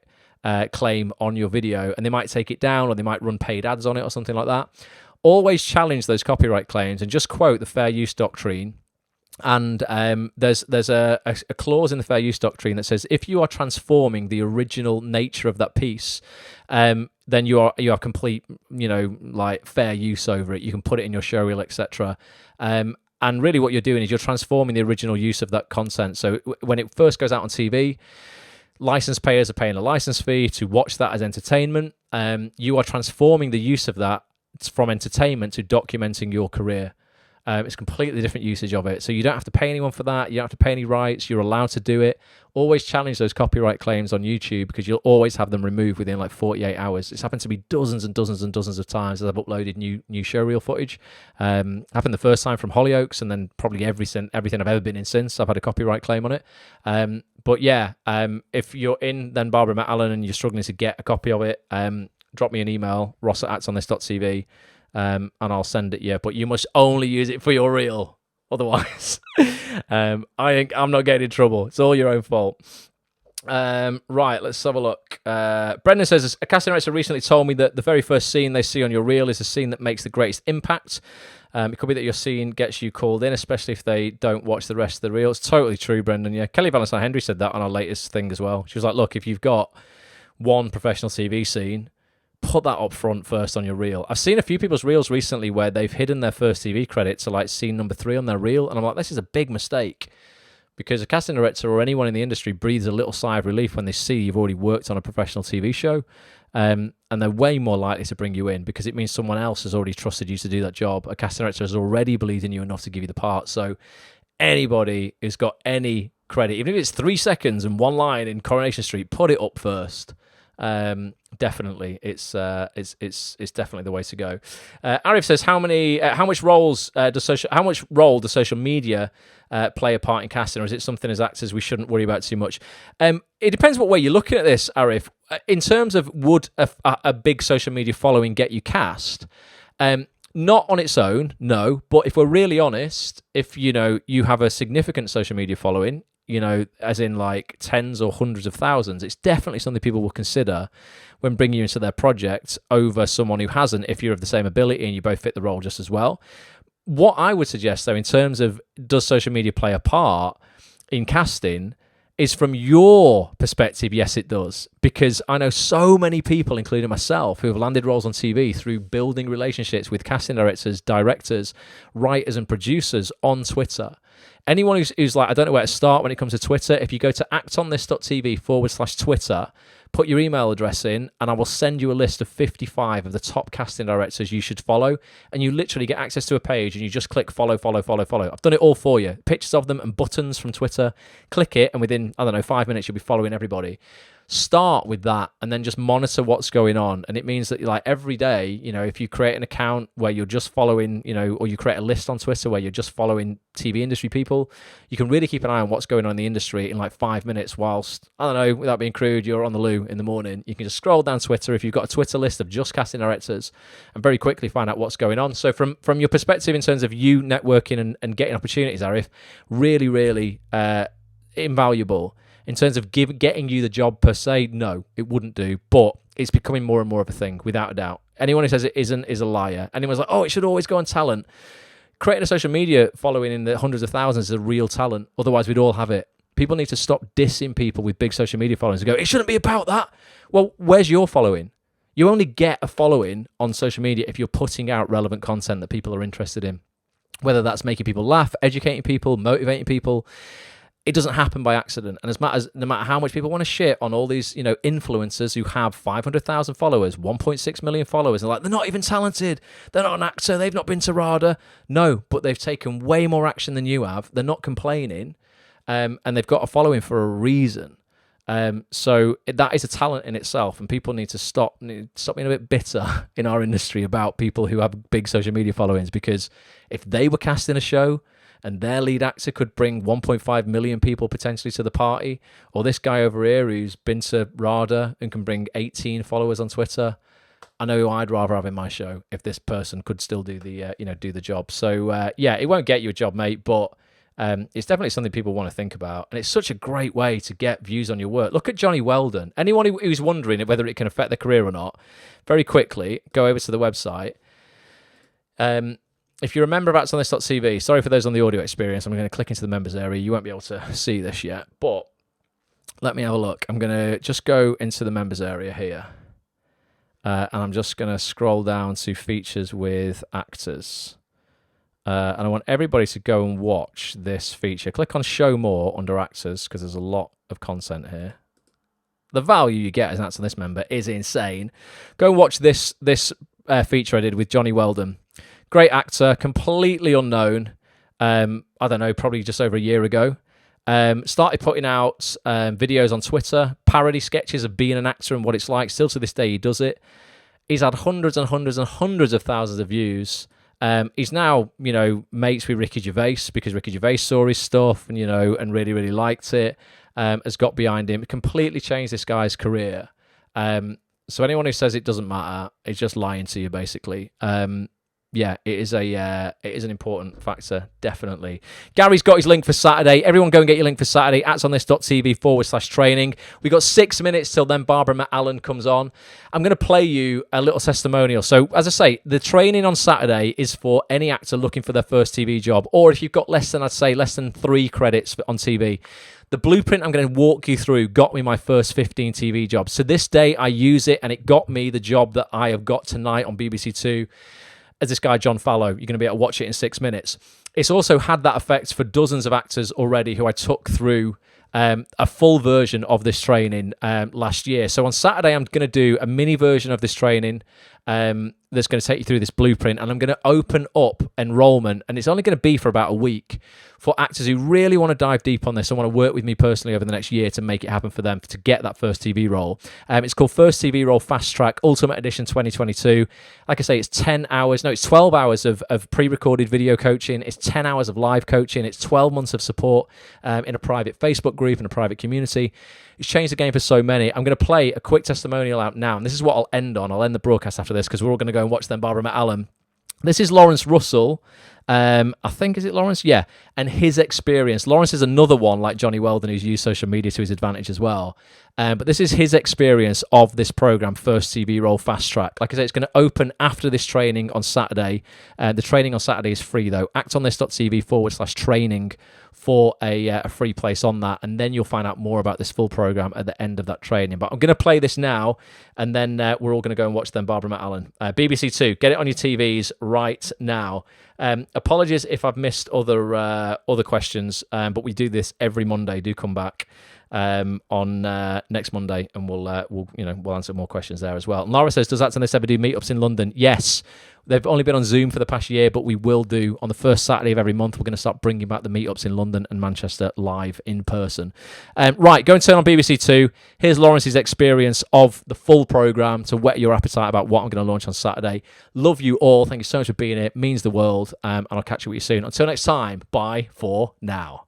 claim on your video, and they might take it down, or they might run paid ads on it or something like that. Always challenge those copyright claims and just quote the fair use doctrine. And there's a clause in the fair use doctrine that says if you are transforming the original nature of that piece, then you are complete, like fair use over it. You can put it in your showreel, etc. And really, what you're doing is you're transforming the original use of that content. So when it first goes out on TV, license payers are paying a license fee to watch that as entertainment. You are transforming the use of that from entertainment to documenting your career. It's completely different usage of it. So you don't have to pay anyone for that. You don't have to pay any rights. You're allowed to do it. Always challenge those copyright claims on YouTube, because you'll always have them removed within like 48 hours. It's happened to me dozens and dozens and dozens of times as I've uploaded new showreel footage. Happened the first time from Hollyoaks, and then probably everything I've ever been in since, I've had a copyright claim on it. But yeah, if you're in Then Barbara Met Alan and you're struggling to get a copy of it, drop me an email, ross@atsonthis.tv, and I'll send it you. But you must only use it for your reel. Otherwise, I'm not getting in trouble. It's all your own fault. Right, let's have a look. Brendan says, a casting director recently told me that the very first scene they see on your reel is the scene that makes the greatest impact. It could be that your scene gets you called in, especially if they don't watch the rest of the reel. It's totally true, Brendan. Yeah, Kelly Valentine Henry said that on our latest thing as well. She was like, look, if you've got one professional TV scene, put that up front first on your reel. I've seen a few people's reels recently where they've hidden their first TV credit to like scene number 3 on their reel, and I'm like, this is a big mistake, because a casting director or anyone in the industry breathes a little sigh of relief when they see you've already worked on a professional TV show, and they're way more likely to bring you in, because it means someone else has already trusted you to do that job. A casting director has already believed in you enough to give you the part. So anybody who's got any credit, even if it's 3 seconds and one line in Coronation Street, put it up first. Definitely, it's definitely the way to go. Arif says, how much role does social media play a part in casting, or is it something as actors we shouldn't worry about too much? It depends what way you're looking at this, Arif. In terms of would a big social media following get you cast? Not on its own, no. But if we're really honest, if you have a significant social media following, as in like tens or hundreds of thousands, it's definitely something people will consider when bringing you into their project over someone who hasn't, if you're of the same ability and you both fit the role just as well. What I would suggest, though, in terms of does social media play a part in casting, is from your perspective, yes, it does. Because I know so many people, including myself, who have landed roles on TV through building relationships with casting directors, directors, writers, and producers on Twitter. Anyone who's like, I don't know where to start when it comes to Twitter, if you go to actonthis.tv/Twitter, put your email address in, and I will send you a list of 55 of the top casting directors you should follow. And you literally get access to a page, and you just click follow, follow, follow, follow. I've done it all for you. Pictures of them and buttons from Twitter. Click it, and within, 5 minutes, you'll be following everybody. Start with that, and then just monitor what's going on. And it means that, like, every day, if you create an account where you're just following, or you create a list on Twitter where you're just following TV industry people, you can really keep an eye on what's going on in the industry in like 5 minutes whilst, without being crude, you're on the loo in the morning. You can just scroll down Twitter if you've got a Twitter list of just casting directors and very quickly find out what's going on. So from your perspective in terms of you networking and getting opportunities, Arif, really, really invaluable. In terms of getting you the job per se, no, it wouldn't do. But it's becoming more and more of a thing, without a doubt. Anyone who says it isn't is a liar. Anyone's like, it should always go on talent. Creating a social media following in the hundreds of thousands is a real talent. Otherwise, we'd all have it. People need to stop dissing people with big social media followings and go, it shouldn't be about that. Well, where's your following? You only get a following on social media if you're putting out relevant content that people are interested in. Whether that's making people laugh, educating people, motivating people. It doesn't happen by accident. And no matter how much people want to shit on all these, influencers who have 500,000 followers, 1.6 million followers, and they're not even talented. They're not an actor. They've not been to RADA. No, but they've taken way more action than you have. They're not complaining. And they've got a following for a reason. So that is a talent in itself, and people need to stop being a bit bitter in our industry about people who have big social media followings, because if they were casting a show and their lead actor could bring 1.5 million people potentially to the party, or this guy over here who's been to RADA and can bring 18 followers on Twitter, I know who I'd rather have in my show if this person could still do the do the job. So yeah, it won't get you a job, mate, but it's definitely something people want to think about, and it's such a great way to get views on your work. Look at Johnny Weldon. Anyone who's wondering whether it can affect their career or not, very quickly go over to the website. If you're a member of actsonthis.tv, sorry for those on the audio experience, I'm going to click into the members area. You won't be able to see this yet, but let me have a look. I'm going to just go into the members area here, and I'm just going to scroll down to features with actors. And I want everybody to go and watch this feature. Click on show more under actors, because there's a lot of content here. The value you get as an Acts on This member is insane. Go and watch this feature I did with Johnny Weldon. Great actor, completely unknown. I don't know, probably just over a year ago. Started putting out videos on Twitter, parody sketches of being an actor and what it's like. Still to this day, he does it. He's had hundreds and hundreds and hundreds of thousands of views. He's now, mates with Ricky Gervais, because Ricky Gervais saw his stuff and, and really, really liked it, has got behind him. It completely changed this guy's career. So anyone who says it doesn't matter is just lying to you, basically. Yeah, it is an important factor, definitely. Gary's got his link for Saturday. Everyone go and get your link for Saturday, actsonthis.tv/training. We got 6 minutes till then Barbara Allen comes on. I'm going to play you a little testimonial. So, as I say, the training on Saturday is for any actor looking for their first TV job, or if you've got less than 3 credits on TV. The blueprint I'm going to walk you through got me my first 15 TV jobs. To this day, I use it, and it got me the job that I have got tonight on BBC Two. As this guy, John Fallow, you're going to be able to watch it in 6 minutes. It's also had that effect for dozens of actors already who I took through a full version of this training last year. So on Saturday, I'm going to do a mini version of this training that's going to take you through this blueprint, and I'm going to open up enrollment, and it's only going to be for about a week for actors who really want to dive deep on this and want to work with me personally over the next year to make it happen for them to get that first TV role. It's called First TV Role Fast Track Ultimate Edition 2022. Like I say, it's 12 hours of pre-recorded video coaching. It's 10 hours of live coaching. It's 12 months of support in a private Facebook group and a private community. It's changed the game for so many. I'm going to play a quick testimonial out now, and this is what I'll end on. I'll end the broadcast after this, because we're all going to go and watch them Barbara Allen. This is Lawrence Russell. I think, is it Lawrence? Yeah. And his experience. Lawrence is another one like Johnny Weldon who's used social media to his advantage as well. But this is his experience of this program, First TV Role Fast Track. Like I say, it's going to open after this training on Saturday. The training on Saturday is free though. actsonthis.tv/training for a free place on that. And then you'll find out more about this full program at the end of that training. But I'm going to play this now, and then we're all going to go and watch them Barbara Allen. BBC Two, get it on your TVs right now. Apologies if I've missed other questions, but we do this every Monday. Do come back on next Monday, and we'll answer more questions there as well. And Laura says, does Acts on This ever do meetups in London? Yes. They've only been on Zoom for the past year, but we will do on the first Saturday of every month. We're going to start bringing back the meetups in London and Manchester live in person. Right, go and turn on BBC Two. Here's Lawrence's experience of the full programme to whet your appetite about what I'm going to launch on Saturday. Love you all. Thank you so much for being here. It means the world. And I'll catch you with you soon. Until next time, bye for now.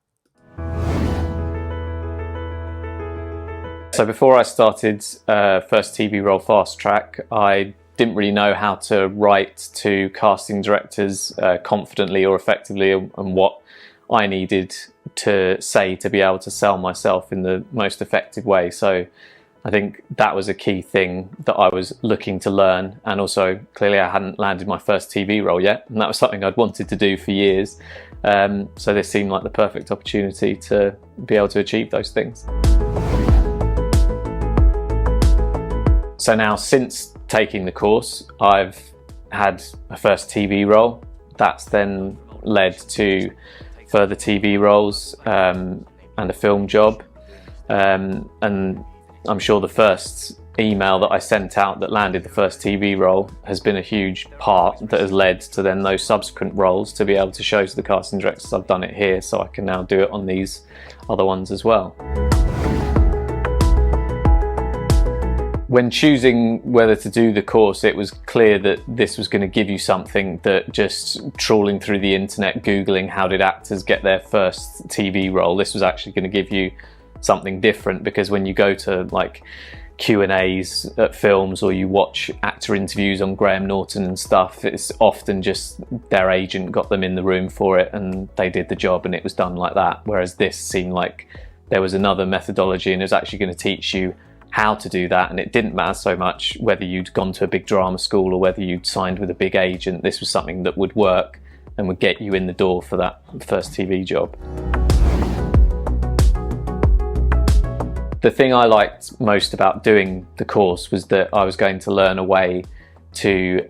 So before I started First TV Role Fast Track, I didn't really know how to write to casting directors confidently or effectively, and what I needed to say to be able to sell myself in the most effective way. So I think that was a key thing that I was looking to learn, and also clearly I hadn't landed my first TV role yet, and that was something I'd wanted to do for years. So this seemed like the perfect opportunity to be able to achieve those things. So now, since taking the course, I've had a first TV role. That's then led to further TV roles and a film job. And I'm sure the first email that I sent out that landed the first TV role has been a huge part that has led to then those subsequent roles, to be able to show to the casting directors I've done it here, so I can now do it on these other ones as well. When choosing whether to do the course, it was clear that this was going to give you something that just trawling through the internet, Googling how did actors get their first TV role, this was actually going to give you something different, because when you go to like Q&As at films, or you watch actor interviews on Graham Norton and stuff, it's often just their agent got them in the room for it and they did the job and it was done like that. Whereas this seemed like there was another methodology and it was actually going to teach you how to do that, and it didn't matter so much whether you'd gone to a big drama school or whether you'd signed with a big agent. This was something that would work and would get you in the door for that first TV job. The thing I liked most about doing the course was that I was going to learn a way to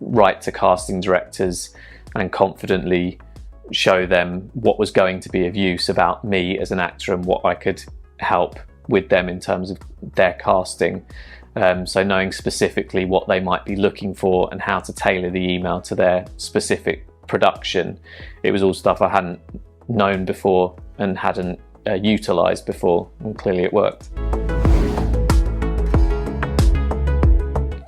write to casting directors and confidently show them what was going to be of use about me as an actor and what I could help with them in terms of their casting. So knowing specifically what they might be looking for and how to tailor the email to their specific production. It was all stuff I hadn't known before and hadn't utilised before, and clearly it worked.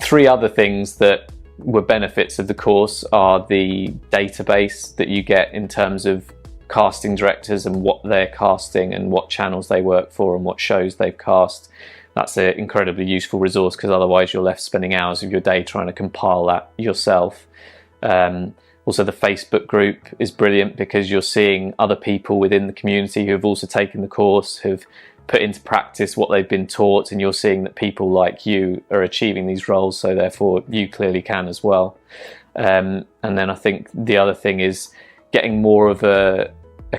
3 other things that were benefits of the course are the database that you get in terms of casting directors and what they're casting and what channels they work for and what shows they've cast. That's an incredibly useful resource, because otherwise you're left spending hours of your day trying to compile that yourself. Also, the Facebook group is brilliant, because you're seeing other people within the community who have also taken the course, who've put into practice what they've been taught, and you're seeing that people like you are achieving these roles, so therefore you clearly can as well. And then I think the other thing is getting more of a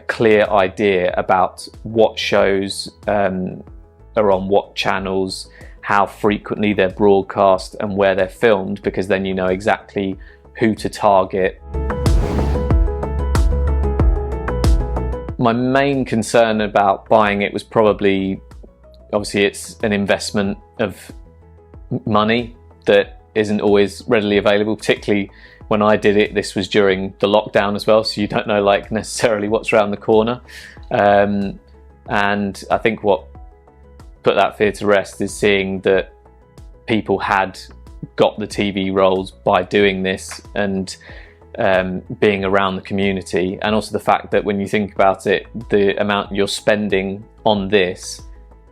clear idea about what shows are on what channels, how frequently they're broadcast and where they're filmed, because then you know exactly who to target. My main concern about buying it was probably, obviously it's an investment of money that isn't always readily available, particularly when I did it. This was during the lockdown as well, so you don't know like necessarily what's around the corner. And I think what put that fear to rest is seeing that people had got the TV roles by doing this and being around the community, and also the fact that when you think about it, the amount you're spending on this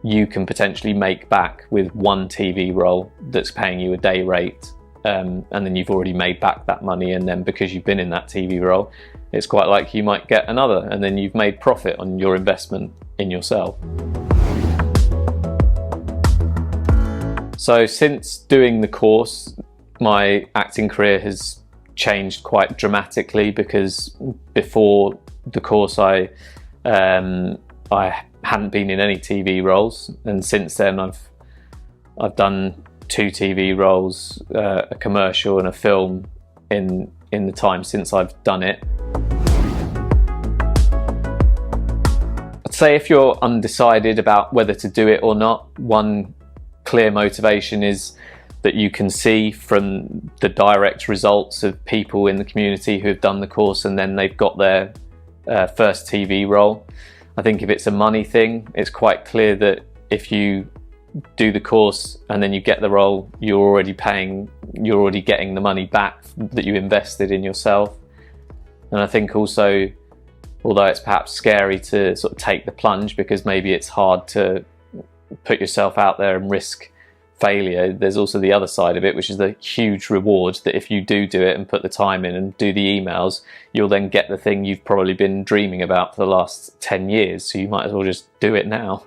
you can potentially make back with one TV role that's paying you a day rate. And then you've already made back that money, and then because you've been in that TV role, it's quite likely you might get another, and then you've made profit on your investment in yourself. So since doing the course, my acting career has changed quite dramatically, because before the course I hadn't been in any TV roles, and since then I've done 2 TV roles, a commercial and a film in the time since I've done it. I'd say if you're undecided about whether to do it or not, one clear motivation is that you can see from the direct results of people in the community who have done the course and then they've got their first TV role. I think if it's a money thing, it's quite clear that if you do the course and then you get the role, you're already getting the money back that you invested in yourself. And I think also, although it's perhaps scary to sort of take the plunge because maybe it's hard to put yourself out there and risk failure, there's also the other side of it, which is the huge reward that if you do it and put the time in and do the emails, you'll then get the thing you've probably been dreaming about for the last 10 years. So you might as well just do it now.